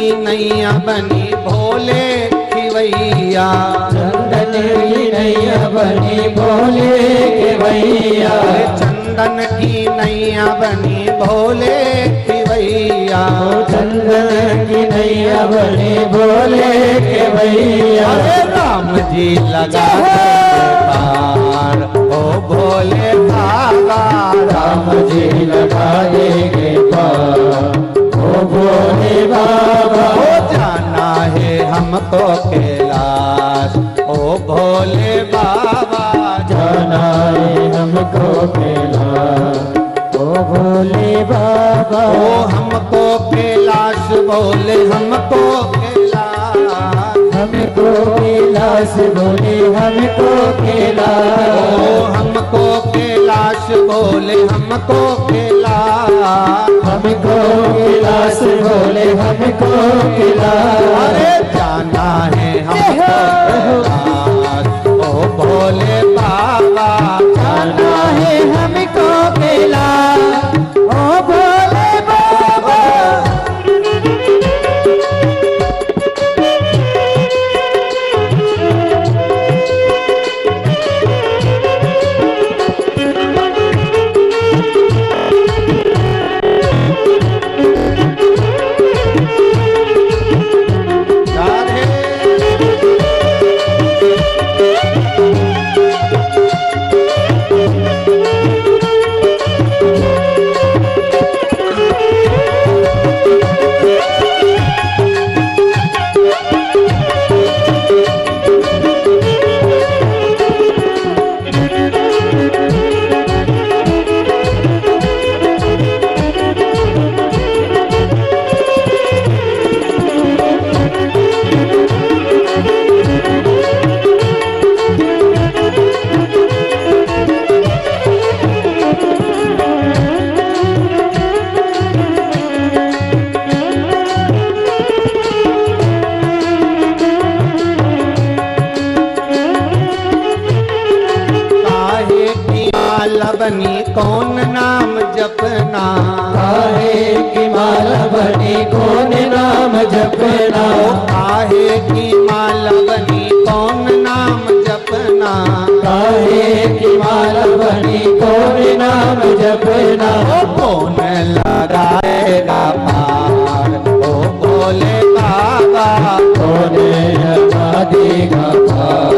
की नैया बनी भोले खिवैया, चंदन की नैया बनी भोले के भैया, चंदन की नैया बनी भोले खिवैया, चंदन की नैया बनी भोले के भैया। अरे राम जी लगा पार ओ भोले बाबा, राम जी लगा देंगे पार ओ भोले बाबा। हो जाना है हमको कैलाश ओ भोले बाबा, जाना है हमको कैलाश ओ भोले बाबा। ओ हमको कैलाश बोले हमको कैलाश, हमको कैलाश बोले हमको कैलाश, ओ हमको कैलाश बोले हमको कैलाश, हमको कैलाश बोले हमको कैलाश। अरे जाना है हमको कैलाश ओ भोले बाबा, जाना है हमको कैलाश ओ भोले बाबा। बनी कौन नाम जपना, काहे की माला बनी कौन नाम जपना, काहे की माला बनी कौन नाम जपना, काहे की माला बनी कौन नाम जपना। ओ कौन लगाएगा पार ओ भोले बाबा, कौन लगा देगा पार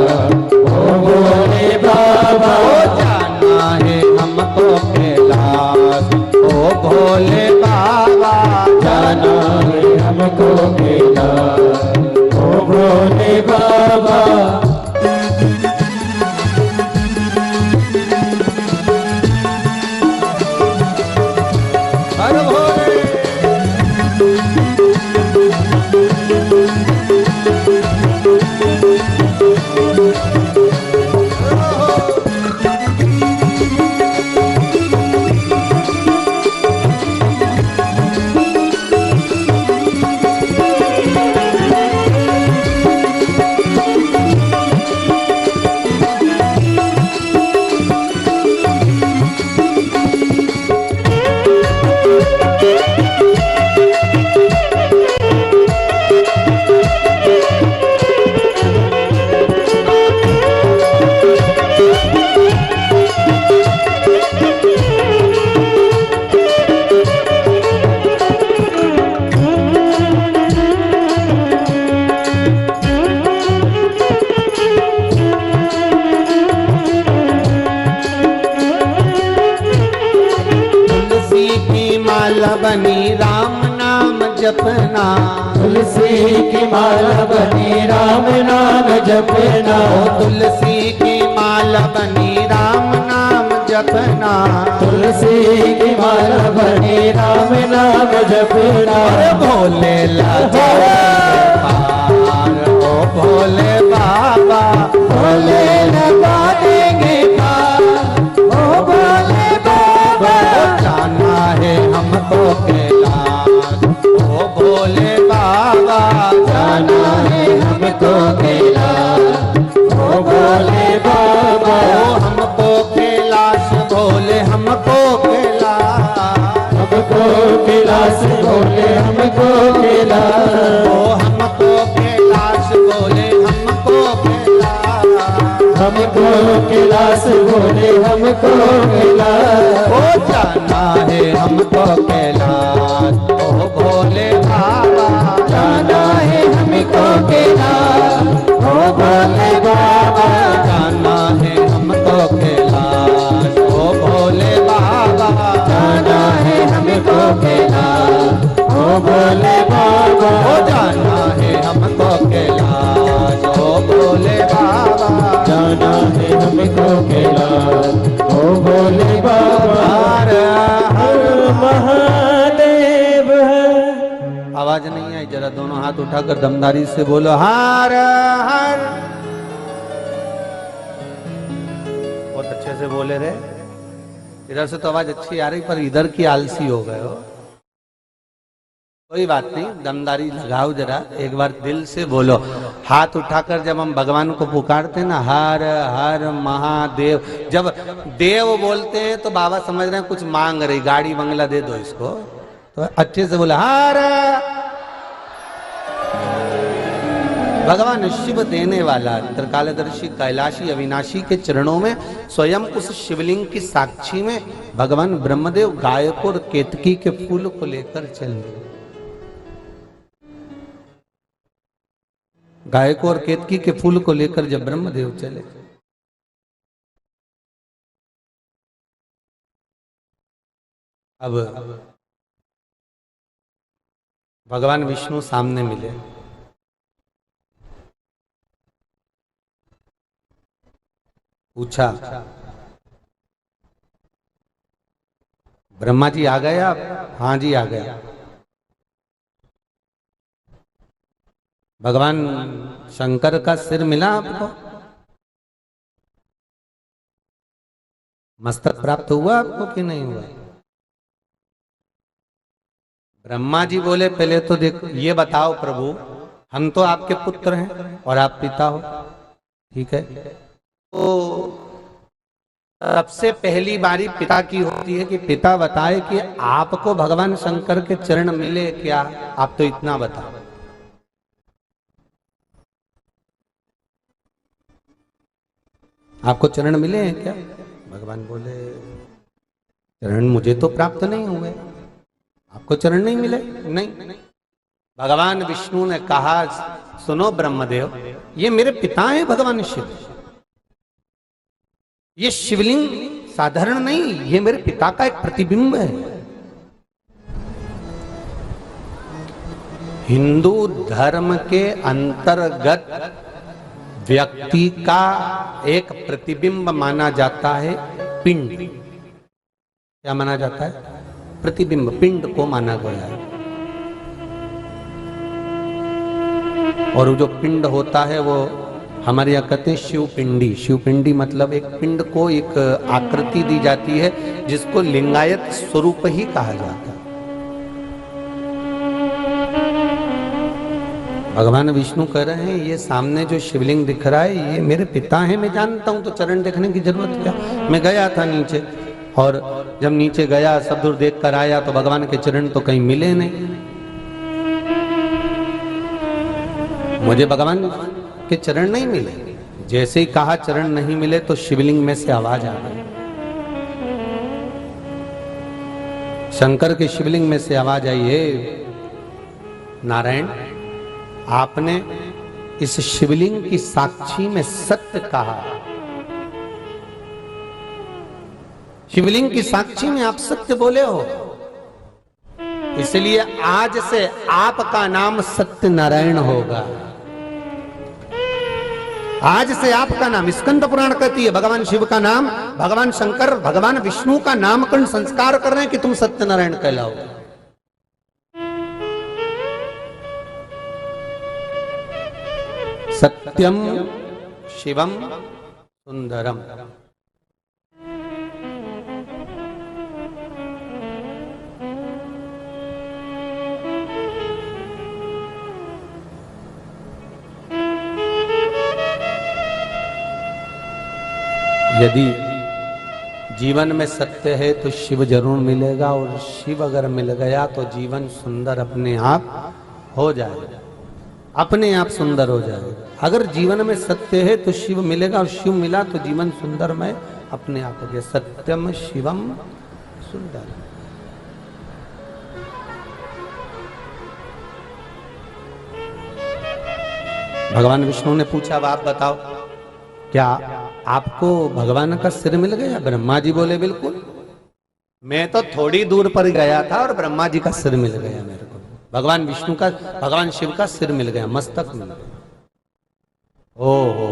ओ भोले बाबा। ओ जाना है हमको कैलाश ओ भोले बाबा, जाना है हमको कैलाश ओ भोले बाबा। हर भोले बनी राम नाम जपना, तुलसी की माला बनी राम नाम जपना, तुलसी की माला बनी राम नाम जपना, तुलसी की माला बनी राम नाम जपना। भोले लगा पार ओ भोले बाबा, भोले लगा देंगे पार ओ भोले बाबा। जाना है हमको कैलाश ओ भोले बाबा, जाना है हमको कैलाश ओ भोले बाबा। हमको कैलाश भोले हमको कैलाश, हमको कैलाश कैलाश बोले हमको कैलाश, ओ हमको कैलाश बोले हमको कैलाश, हमको कैलाश बोले हमको कैलाश, ओ जाना है हमको कैलाश, ओ भोले बाबा जाना है हमको कैलाश, ओ भोले बाबा, जाना है हमको कैलाश, ओ भोले बाबा जाना है हमको कैलाश, ओ भोले बाबा, ओ जाना है हमको कैलाश, ओ भोले बाबा जाना है हमको कैलाश, ओ भोले बाबा। हर हर महादेव। आवाज नहीं आई, जरा दोनों हाथ उठाकर दमदारी से बोलो हर हर। बहुत अच्छे से बोले रे, इधर से तो आवाज अच्छी आ रही पर इधर की आलसी हो गए हो। कोई बात नहीं, दमदारी लगाओ जरा, एक बार दिल से बोलो। हाथ उठाकर जब हम भगवान को पुकारते ना हर हर महादेव, जब देव बोलते हैं तो बाबा समझ रहे हैं कुछ मांग रही, गाड़ी बंगला दे दो इसको, तो अच्छे से बोला हर। भगवान शिव देने वाला त्रिकालदर्शी कैलाशी अविनाशी के चरणों में स्वयं उस शिवलिंग की साक्षी में भगवान ब्रह्मदेव गायक और केतकी के फूल को लेकर चले। गायक और केतकी के फूल को लेकर जब ब्रह्मदेव चले, अब भगवान विष्णु सामने मिले। पूछा ब्रह्मा जी आ गए आप? हाँ जी आ गए। भगवान शंकर का सिर मिला आपको? मस्तक प्राप्त हुआ आपको कि नहीं हुआ? ब्रह्मा जी बोले पहले तो देखो ये बताओ प्रभु, हम तो आपके पुत्र हैं और आप पिता हो, ठीक है, तो सबसे पहली बारी पिता की होती है कि पिता बताए कि आपको भगवान शंकर के चरण मिले क्या? आप तो इतना बताओ। आपको चरण मिले हैं क्या? भगवान बोले चरण मुझे तो प्राप्त नहीं हुए। आपको चरण नहीं मिले? नहीं। भगवान विष्णु ने कहा सुनो ब्रह्मदेव, ये मेरे पिता हैं भगवान शिव, ये शिवलिंग साधारण नहीं, ये मेरे पिता का एक प्रतिबिंब है। हिंदू धर्म के अंतर्गत व्यक्ति का एक प्रतिबिंब माना जाता है पिंड। क्या माना जाता है? प्रतिबिंब, पिंड को माना गया है। और वो जो पिंड होता है वो हमारे यहाँ कहते हैं शिवपिंडी। शिवपिंडी मतलब एक पिंड को एक आकृति दी जाती है जिसको लिंगायत स्वरूप ही कहा जाता है। भगवान विष्णु कह रहे हैं ये सामने जो शिवलिंग दिख रहा है ये मेरे पिता हैं, मैं जानता हूं, तो चरण देखने की जरूरत क्या? मैं गया था नीचे, और जब नीचे गया सब दूर देख कर आया तो भगवान के चरण तो कहीं मिले नहीं। मुझे भगवान के चरण नहीं मिले। जैसे ही कहा चरण नहीं मिले तो शिवलिंग में से आवाज आ गई। शंकर के शिवलिंग में से आवाज आई, हे नारायण, आपने इस शिवलिंग की साक्षी में सत्य कहा। शिवलिंग की साक्षी में आप सत्य बोले हो, इसलिए आज से आपका नाम सत्य नारायण होगा। आज से आपका नाम, स्कंद पुराण कहती है, भगवान शिव का नाम, भगवान शंकर भगवान विष्णु का नामकरण संस्कार कर रहे हैं कि तुम सत्य नारायण कहलाओ। सत्यम शिवम सुंदरम। यदि जीवन में सत्य है तो शिव जरूर मिलेगा, और शिव अगर मिल गया तो जीवन सुंदर अपने आप हो जाएगा, अपने आप सुंदर हो जाएगा। अगर जीवन में सत्य है तो शिव मिलेगा, और शिव मिला तो जीवन सुंदरमय अपने आप हो गया। सत्यम शिवम सुंदर। भगवान विष्णु ने पूछा, अब आप बताओ, क्या आपको भगवान का सिर मिल गया? ब्रह्मा जी बोले, बिल्कुल, मैं तो थोड़ी दूर पर गया था और ब्रह्मा जी का सिर मिल गया मेरे को। भगवान विष्णु का, भगवान शिव का सिर मिल गया, मस्तक मिल गया। ओहो,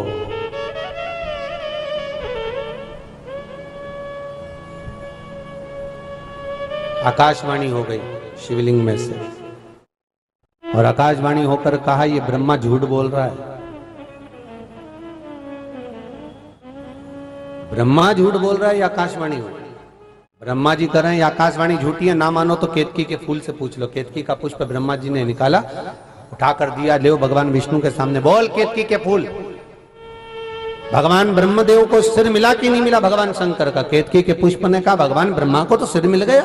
आकाशवाणी हो गई शिवलिंग में से, और आकाशवाणी होकर कहा, ये ब्रह्मा झूठ बोल रहा है। ब्रह्मा झूठ बोल रहा है या आकाशवाणी हो? ब्रह्मा जी कर रहे हैं या आकाशवाणी झूठी है? ना मानो तो केतकी के फूल से पूछ लो। केतकी का पुष्प ब्रह्मा जी ने निकाला, उठाकर दिया, ले भगवान विष्णु के सामने, बोल केतकी के फूल, भगवान ब्रह्मदेव को सिर मिला कि नहीं मिला भगवान शंकर का? केतकी के पुष्प ने कहा, भगवान ब्रह्मा को तो सिर मिल गया।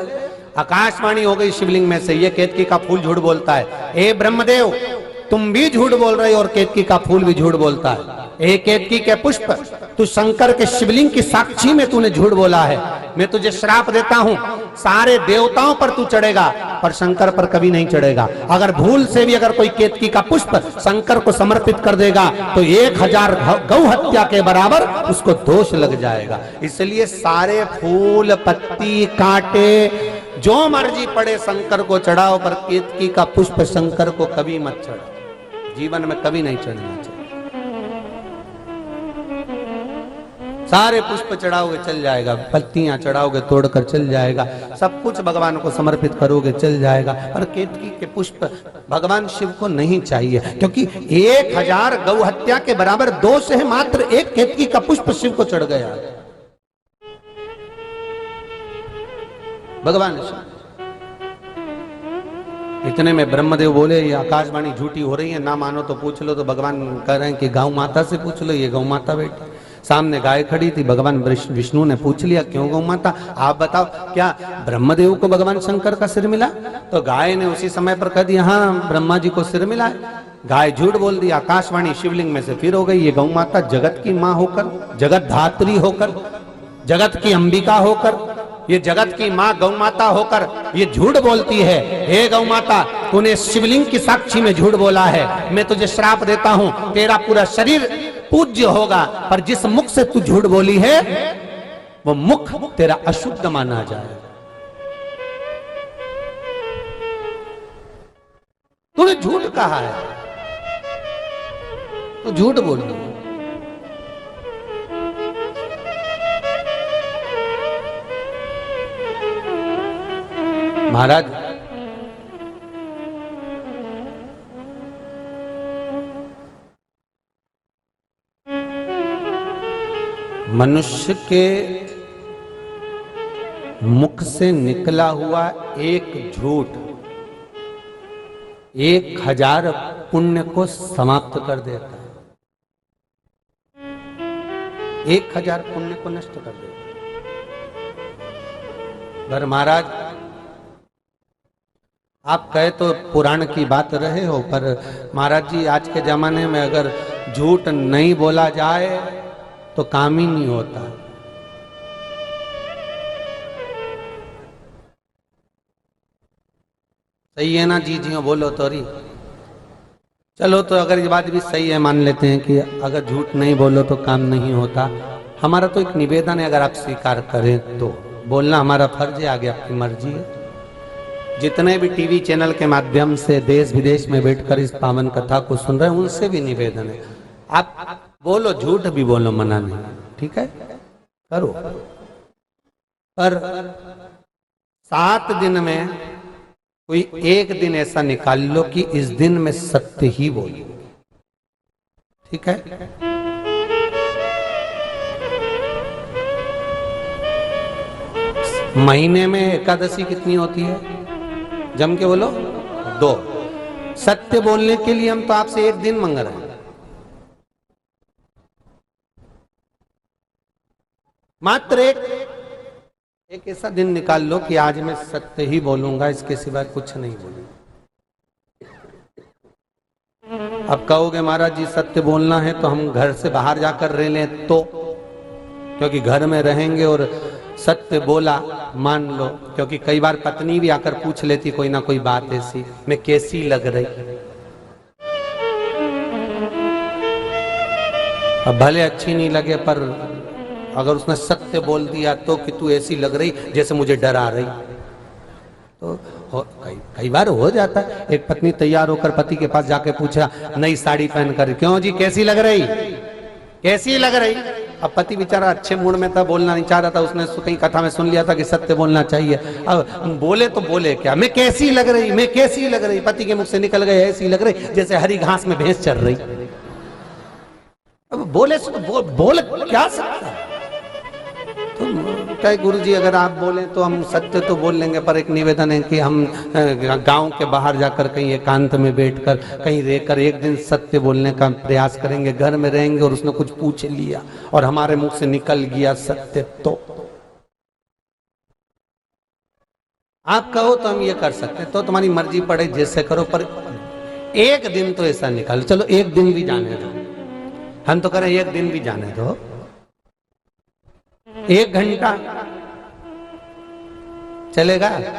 आकाशवाणी हो गई शिवलिंग में से, ये केतकी का फूल झूठ बोलता है। ए ब्रह्मदेव, तुम भी झूठ बोल रहे हो और केतकी का फूल भी झूठ बोलता है। ए केतकी के पुष्प, तू शंकर के शिवलिंग की साक्षी में तूने झूठ बोला है। मैं तुझे श्राप देता हूं, सारे देवताओं पर तू चढ़ेगा पर शंकर पर कभी नहीं चढ़ेगा। अगर भूल से भी अगर कोई केतकी का पुष्प शंकर को समर्पित कर देगा तो 1000 गौ हत्या के बराबर उसको दोष लग जाएगा। इसलिए सारे फूल, पत्ती, कांटे, जो मर्जी पड़े शंकर को चढ़ाओ, पर केतकी का पुष्प शंकर को कभी मत चढ़ाओ, जीवन में कभी नहीं चढ़ना चाहिए। सारे पुष्प चढ़ाओगे चल जाएगा, पत्तियां चढ़ाओगे तोड़कर चल जाएगा, सब कुछ भगवान को समर्पित करोगे चल जाएगा, पर केतकी के पुष्प भगवान शिव को नहीं चाहिए, क्योंकि 1000 गौ हत्या के बराबर दोष है मात्र एक केतकी का पुष्प शिव को चढ़ गया भगवान शिव। इतने में ब्रह्मदेव बोले, ये आकाशवाणी झूठी हो रही है, ना मानो तो पूछ लो। तो भगवान कह रहे हैं कि गौ माता से पूछ लो। ये गौ माता बेटी, सामने गाय खड़ी थी, भगवान विष्णु ने पूछ लिया, क्यों गौ माता, आप बताओ, क्या ब्रह्मदेव को भगवान शंकर का सिर मिला? तो गाय ने उसी समय पर कह दिया, हाँ ब्रह्मा जी को सिर मिला है। गाय झूठ बोल दी। आकाशवाणी शिवलिंग में से फिर हो गई, ये गौ माता जगत की माँ होकर, जगत धात्री होकर, जगत की अंबिका होकर, ये जगत की माँ गौ माता होकर ये झूठ बोलती है। हे गौ माता, तूने शिवलिंग की साक्षी में झूठ बोला है, मैं तुझे श्राप देता हूं, तेरा पूरा शरीर पूज्य होगा, पर जिस मुख से तू झूठ बोली है वो मुख तेरा अशुद्ध माना जाए। तूने झूठ कहा है, तो झूठ बोल दो। महाराज, मनुष्य के मुख से निकला हुआ एक झूठ 1000 पुण्य को समाप्त कर देता है, 1000 पुण्य को नष्ट कर देता है। पर महाराज, आप कहे तो पुराण की बात रहे हो, पर महाराज जी आज के जमाने में अगर झूठ नहीं बोला जाए तो काम ही नहीं होता। सही है ना जी? जी बोलो तो रही। चलो, तो अगर ये बात भी सही है, मान लेते हैं कि अगर झूठ नहीं बोलो तो काम नहीं होता। हमारा तो एक निवेदन है, अगर आप स्वीकार करें तो बोलना हमारा फर्ज है, आगे आपकी मर्जी है। जितने भी टीवी चैनल के माध्यम से देश विदेश में बैठकर इस पावन कथा को सुन रहे हैं, उनसे भी निवेदन है, आप बोलो, झूठ भी बोलो, मना नहीं, ठीक है, करो। पर 7 दिन में कोई एक दिन ऐसा निकाल लो कि इस दिन में सत्य ही बोलो, ठीक है? महीने में एकादशी कितनी होती है? जम के बोलो, 2। सत्य बोलने के लिए हम तो आपसे एक दिन मांग रहे हैं, मात्र एक। एक ऐसा दिन निकाल लो कि आज मैं सत्य ही बोलूंगा, इसके सिवा कुछ नहीं बोलूंगा। अब कहोगे महाराज जी सत्य बोलना है तो हम घर से बाहर जाकर रह लें, तो क्योंकि घर में रहेंगे और सत्य बोला मान लो, क्योंकि कई बार पत्नी भी आकर पूछ लेती कोई ना कोई बात ऐसी, मैं कैसी लग रही। अब भले अच्छी नहीं लगे, पर अगर उसने सत्य बोल दिया तो कि तू ऐसी लग रही जैसे मुझे डरा रही, तो कई बार हो जाता है। एक पत्नी तैयार होकर पति के पास जाके पूछा नई साड़ी पहनकर, क्यों जी कैसी लग रही, कैसी लग रही। अब पति बेचारा अच्छे मूड में था, बोलना नहीं चाह रहा था, उसने कहीं कथा में सुन लिया था कि सत्य बोलना चाहिए। अब बोले तो बोले क्या, मैं कैसी लग रही, मैं कैसी लग रही। पति के मुख से निकल गए ऐसी लग रही जैसे हरी घास में भैंस चल रही। अब बोले बोल क्या सकता है। तो क्या गुरु जी अगर आप बोले तो हम सत्य तो बोल लेंगे, पर एक निवेदन है कि हम गांव के बाहर जाकर कहीं एकांत में बैठकर कहीं रहकर एक दिन सत्य बोलने का प्रयास करेंगे। घर में रहेंगे और उसने कुछ पूछ लिया और हमारे मुख से निकल गया सत्य, तो आप कहो तो हम ये कर सकते हैं, तो तुम्हारी मर्जी पड़े जैसे करो, पर एक दिन तो ऐसा निकालो। चलो एक दिन भी जाने दो, हम तो करें एक दिन भी जाने दो, 1 घंटा चलेगा है?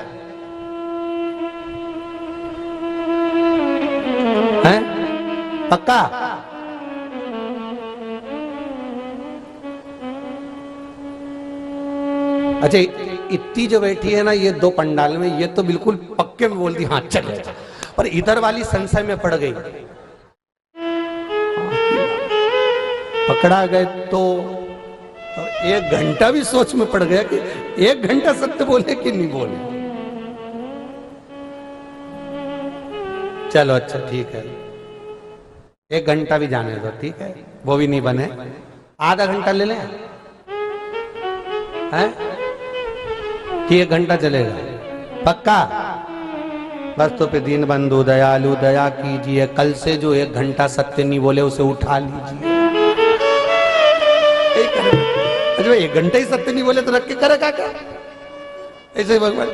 पक्का? अच्छा इतनी जो बैठी है ना ये 2 पंडाल में, ये तो बिल्कुल पक्के में बोलती हाँ चले, पर इधर वाली संशय में पड़ गई। पकड़ा गए तो 1 घंटा भी सोच में पड़ गया कि 1 घंटा सत्य बोले कि नहीं बोले। चलो अच्छा ठीक है, 1 घंटा भी जाने दो, ठीक है, वो भी नहीं बने, आधा घंटा ले लें हैं कि 1 घंटा चलेगा? पक्का? बस तो पे दीन बंधु दयालु दया कीजिए, कल से जो 1 घंटा सत्य नहीं बोले उसे उठा लीजिए। 1 घंटे ही सत्य नहीं बोले तो रख के करेगा क्या? ऐसे भगवान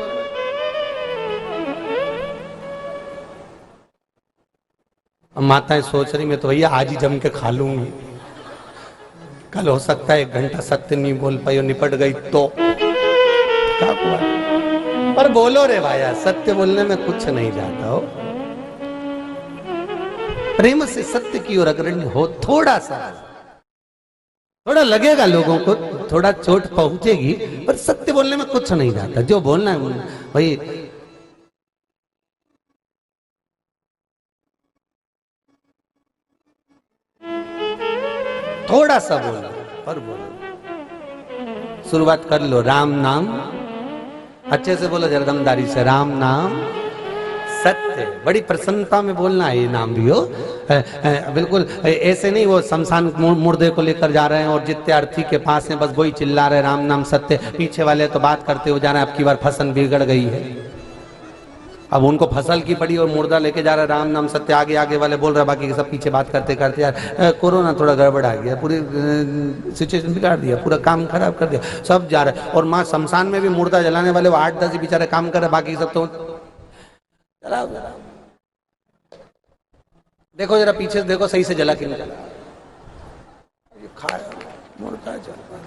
माताएं सोच रही मैं तो भैया आज ही जम के खा लूंगी, कल हो सकता है 1 घंटा सत्य नहीं बोल पाई और निपट गई तो क्या हुआ। पर बोलो रे भाया, सत्य बोलने में कुछ नहीं जाता हो। प्रेम से सत्य की ओर अग्रणी हो, थोड़ा लगेगा लोगों को, थोड़ा चोट पहुंचेगी, पर सत्य बोलने में कुछ नहीं जाता। जो बोलना है भाई थोड़ा सा बोलो, पर बोलो। शुरुआत कर लो राम नाम, अच्छे से बोलो जरदमदारी से, राम नाम सत्य। बड़ी प्रसन्नता में बोलना है ये नाम भी हो, बिल्कुल ऐसे नहीं वो शमशान मुर्दे को लेकर जा रहे हैं और जितने अर्थी के पास हैं बस वही चिल्ला रहे राम नाम सत्य, पीछे वाले तो बात करते हो जा रहे हैं अब की बार फसल बिगड़ गई है। अब उनको फसल की पड़ी और मुर्दा लेके जा रहा है राम नाम सत्य, आगे आगे वाले बोल रहे बाकी के सब पीछे बात करते करते यार कोरोना थोड़ा गड़बड़ आ गया, पूरी सिचुएशन बिगाड़ दिया, पूरा काम खराब कर दिया, सब जा रहे। और माँ शमशान में भी मुर्दा जलाने वाले वो 8-10 बेचारे काम कर रहे, बाकी सब तो चलाओ। देखो जरा पीछे से देखो सही से जला कि नहीं जला, खाया मुर्दा जला।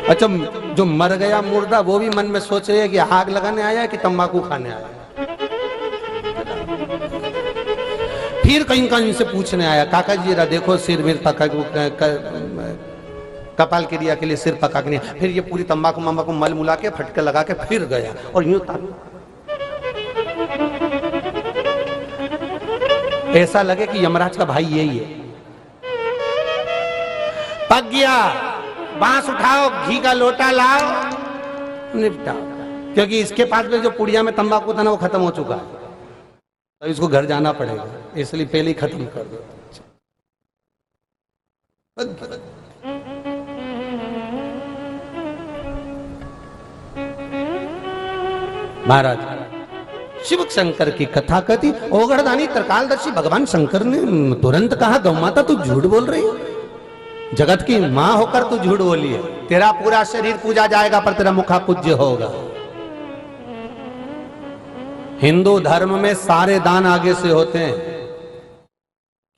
अच्छा जो मर गया मुर्दा वो भी मन में सोच रहे है कि आग लगाने आया है कि तंबाकू खाने आया है। फिर कहीं कहीं से पूछने आया काका जी जरा देखो सिर विर पका कपाल क्रिया के लिए सिर पका के नहीं, फिर ये पूरी तंबाकू मम्बाकू मल मुला के फटके लगा के फिर गया और यूं ऐसा लगे कि यमराज का भाई यही है। पक गया, बांस उठाओ, घी का लोटा लाओ, निपटाओ, क्योंकि इसके पास में जो पुड़िया में तंबाकू था ना वो खत्म हो चुका है, तो इसको घर जाना पड़ेगा, इसलिए पहले ही खत्म कर दो। महाराज शिव शंकर की कथा कहती, ओगढ़दानी त्रिकालदर्शी भगवान शंकर ने तुरंत कहा गौ माता तू झूठ बोल रही है, जगत की मां होकर तू झूठ बोली है। तेरा पूरा शरीर पूजा जाएगा पर तेरा मुखा पूज्य होगा। हिंदू धर्म में सारे दान आगे से होते हैं,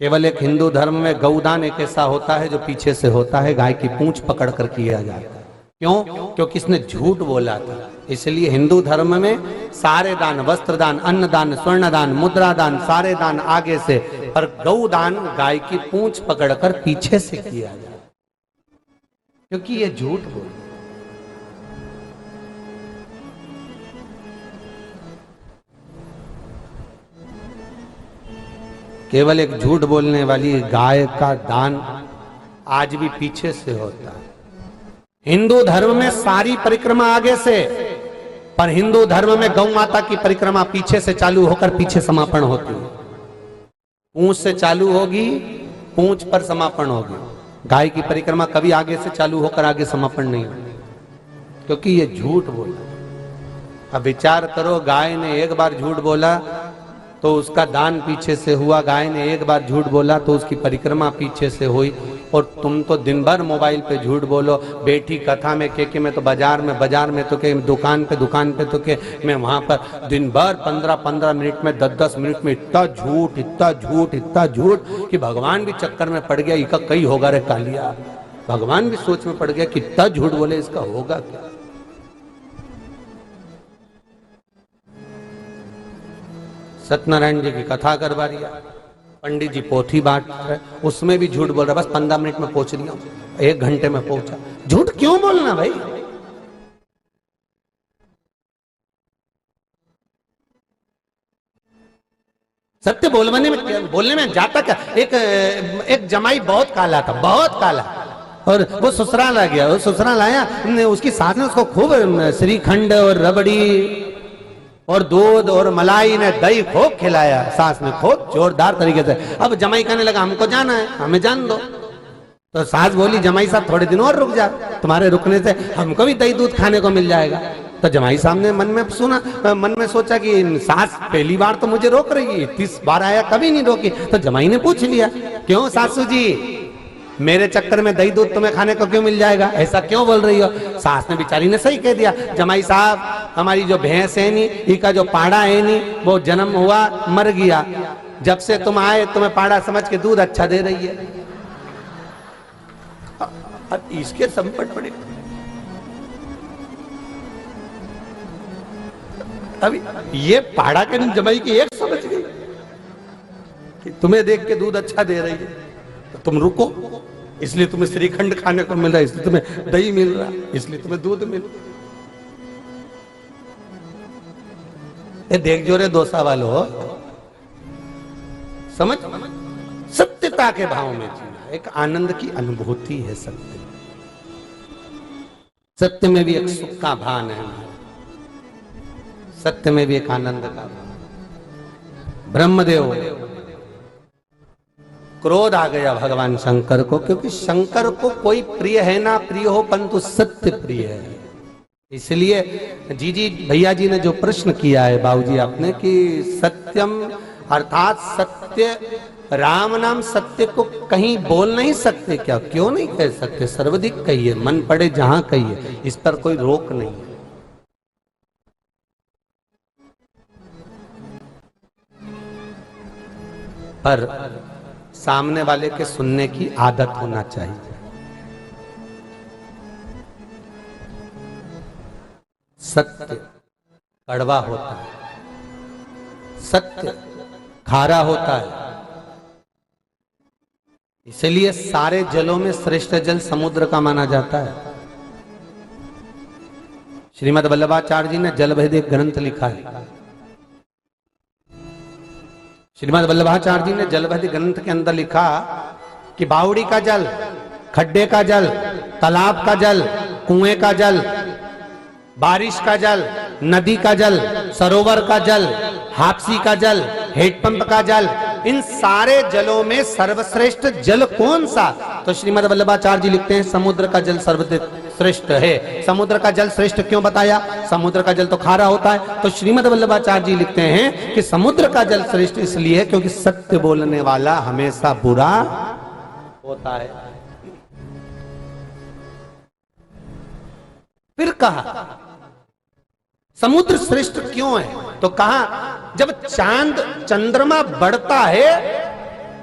केवल एक हिंदू धर्म में गौदान एक ऐसा होता है जो पीछे से होता है, गाय की पूंछ पकड़ कर किया जाता है। क्यों? क्योंकि इसने झूठ बोला था। इसलिए हिंदू धर्म में सारे दान, वस्त्र दान, अन्न दान, स्वर्ण दान, मुद्रा दान, सारे दान आगे से, पर गौदान गाय की पूंछ पकड़कर पीछे से किया जाता, क्योंकि ये झूठ बोल। केवल एक झूठ बोलने वाली गाय का दान आज भी पीछे से होता है। हिंदू धर्म में सारी परिक्रमा आगे से, पर हिंदू धर्म में गौ माता की परिक्रमा पीछे से चालू होकर पीछे समापन होती है। पूंछ से चालू होगी, पूंछ पर समापन होगी। गाय की परिक्रमा कभी आगे से चालू होकर आगे समापन नहीं होगी, क्योंकि ये झूठ बोला। अब विचार करो, गाय ने एक बार झूठ बोला तो उसका दान पीछे से हुआ, गाय ने एक बार झूठ बोला तो उसकी परिक्रमा पीछे से हुई। और तुम तो दिन भर मोबाइल पे झूठ बोलो, बेटी कथा में के मैं तो बाजार में तो के दुकान पे तो के मैं वहां पर दिन भर 15-15 मिनट में 10-10 मिनट में इतना झूठ कि भगवान भी चक्कर में पड़ गया। इका कई होगा रे कालिया, भगवान भी सोच में पड़ गया कि इतना झूठ बोले, इसका होगा क्या। सत्यनारायण जी की कथा करवा दिया, पंडित जी पोथी बांट रहे, उसमें भी झूठ बोल रहा, बस 15 मिनट में पहुंच लिया, 1 घंटे में पहुंचा। झूठ क्यों बोलना भाई? सत्य बोलने में जाता क्या। एक जमाई बहुत काला था, बहुत काला, और वो ससुराल आ गया। वो ससुराल आया, उसकी सास ने उसको खूब श्रीखंड और रबड़ी और दूध और मलाई ने दही खूब खिलाया, सास ने खूब जोरदार तरीके से। अब जमाई कहने लगा हमको जाना है, हमें जान दो। तो सास बोली जमाई साहब थोड़े दिन और रुक जा, तुम्हारे रुकने से हमको भी दही दूध खाने को मिल जाएगा। तो जमाई साहब ने मन में सोचा कि सास पहली बार तो मुझे रोक रही है, 30 बार आया कभी नहीं रोकी। तो जमाई ने पूछ लिया, क्यों सासू जी, मेरे चक्कर में दही दूध तुम्हें खाने को क्यों मिल जाएगा, ऐसा क्यों बोल रही हो। सास ने बेचारी ने सही कह दिया, जमाई साहब हमारी जो भैंस है नी, इसका जो पाड़ा है नी, वो जन्म हुआ मर गया, जब से तुम आए तुम्हें पाड़ा समझ के दूध अच्छा दे रही है। अब इसके संकट पड़े। अभी ये पाड़ा के जमाई की एक समझ गई कि तुम्हें देख के दूध अच्छा दे रही है तो तुम रुको, इसलिए तुम्हें श्रीखंड खाने को मिल रहा है, इसलिए तुम्हें दही मिल रहा है, इसलिए तुम्हें दूध मिल रहा। ये देख जो रे दोसा वालो, समझ, सत्यता के भाव में जीना, एक आनंद की अनुभूति है सत्य। सत्य में भी एक सुख का भान है, सत्य में भी एक आनंद का भान। ब्रह्मदेव क्रोध आ गया भगवान शंकर को, क्योंकि शंकर को कोई प्रिय है ना प्रिय हो, परंतु सत्य प्रिय है। इसलिए जी भैया जी ने जो प्रश्न किया है बाबूजी आपने, कि सत्यम अर्थात सत्य, राम नाम सत्य को कहीं बोल नहीं सकते क्या? क्यों नहीं कह सकते, सर्वाधिक कहिए, मन पड़े जहां कहिए, इस पर कोई रोक नहीं है। पर सामने वाले के सुनने की आदत होना चाहिए। सत्य कड़वा होता है, सत्य खारा होता है, इसलिए सारे जलों में श्रेष्ठ जल समुद्र का माना जाता है। श्रीमद् वल्लभाचार्य जी ने जल भेद एक ग्रंथ लिखा है। श्रीमद् वल्लभाचार्य जी ने जल भेद ग्रंथ के अंदर लिखा कि बावड़ी का जल, खड्डे का जल, तालाब का जल, कुएं का जल, बारिश का जल, नदी का जल, सरोवर का जल, हापसी का जल, हेडपंप का जल, इन सारे जलों में सर्वश्रेष्ठ जल कौन सा? तो श्रीमद् वल्लभाचार्य जी लिखते हैं समुद्र का जल सर्वश्रेष्ठ है। समुद्र का जल श्रेष्ठ क्यों बताया? समुद्र का जल तो खारा होता है। तो श्रीमद् वल्लभाचार्य जी लिखते हैं कि समुद्र का जल श्रेष्ठ इसलिए क्योंकि सत्य बोलने वाला हमेशा बुरा होता है। फिर कहा समुद्र श्रेष्ठ क्यों है? तो कहा जब चांद चंद्रमा बढ़ता है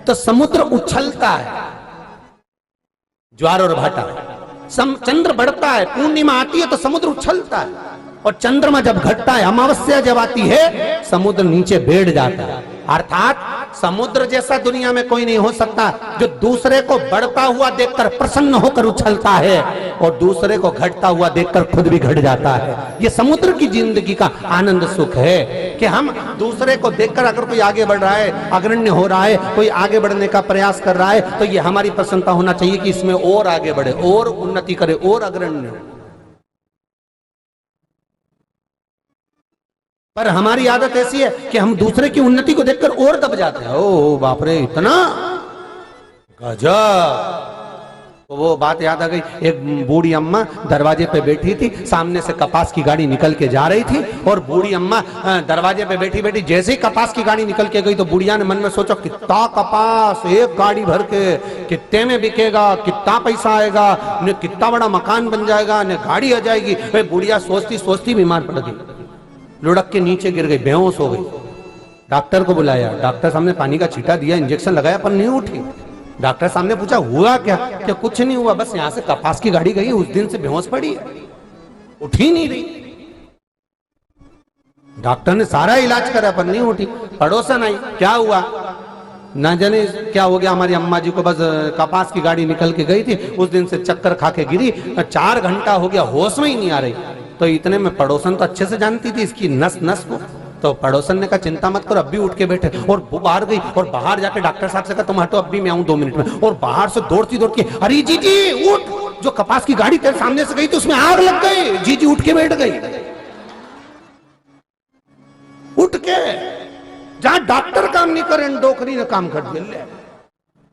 तो समुद्र उछलता है, ज्वार और भाटा। चंद्र बढ़ता है, पूर्णिमा आती है तो समुद्र उछलता है, और चंद्रमा जब घटता है, अमावस्या जब आती है, समुद्र नीचे बैठ जाता है। अर्थात समुद्र जैसा दुनिया में कोई नहीं हो सकता जो दूसरे को बढ़ता हुआ देखकर प्रसन्न होकर उछलता है और दूसरे को घटता हुआ देखकर खुद भी घट जाता है। ये समुद्र की जिंदगी का आनंद सुख है कि हम दूसरे को देखकर अगर कोई आगे बढ़ रहा है, अग्रण्य हो रहा है, कोई आगे बढ़ने का प्रयास कर रहा है, तो ये हमारी प्रसन्नता होना चाहिए कि इसमें और आगे बढ़े, और उन्नति करे, और अग्रण्य हो। पर हमारी आदत ऐसी है कि हम दूसरे की उन्नति को देखकर और दब जाते हैं। ओ बाप रे, इतना गजब। तो वो बात याद आ गई, एक बूढ़ी अम्मा दरवाजे पे बैठी थी, सामने से कपास की गाड़ी निकल के जा रही थी, और बूढ़ी अम्मा दरवाजे पे बैठी बैठी जैसे ही कपास की गाड़ी निकल के गई तो बुढ़िया ने मन में सोचा कितना कपास एक गाड़ी भर के कितने में बिकेगा, कितना पैसा आएगा, न कितना बड़ा मकान बन जाएगा, न गाड़ी आ जाएगी। बुढ़िया सोचती सोचती बीमार पड़ गई, लुढ़क के नीचे गिर गई, बेहोश हो गई। डॉक्टर को बुलाया, डॉक्टर सामने पानी का छींटा दिया, इंजेक्शन लगाया, पर नहीं उठी। डॉक्टर सामने पूछा हुआ क्या? क्या कुछ नहीं हुआ, बस यहां से कपास की गाड़ी गई, उस दिन से बेहोश पड़ी है, उठी नहीं रही। डॉक्टर ने सारा इलाज करा पर नहीं उठी। पड़ोसन आई, क्या हुआ? ना जाने क्या हो गया, हमारी अम्मा जी को बस कपास की गाड़ी निकल के गई थी, उस दिन से चक्कर खा के गिरी, 4 घंटा हो गया, होश में ही नहीं आ रही। तो इतने में पड़ोसन तो अच्छे से जानती थी इसकी नस नस को, तो पड़ोसन ने कहा चिंता मत करो, अब भी उठ के बैठे, और वो बाहर गई और बाहर जाके डॉक्टर साहब से कहा तुम हटो, अब भी मैं आऊं 2 मिनट में। और बाहर से दौड़ती दौड़ती, अरे जी उठ, जो कपास की गाड़ी तेरे सामने से गई तो उसमें आग लग गई। जी उठ के बैठ गई, उठ के, जहां डॉक्टर काम नहीं करे डोकरी ने काम कर दिया।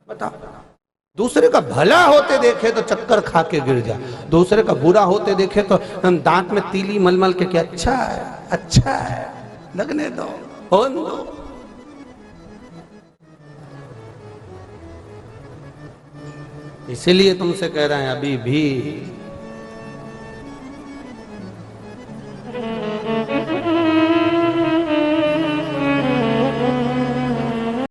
बता, दूसरे का भला होते देखे तो चक्कर खा के गिर जा, दूसरे का बुरा होते देखे तो हम दांत में तीली मलमल के क्या अच्छा है, अच्छा है, लगने दो, होने दो। इसीलिए तुमसे कह रहे हैं अभी भी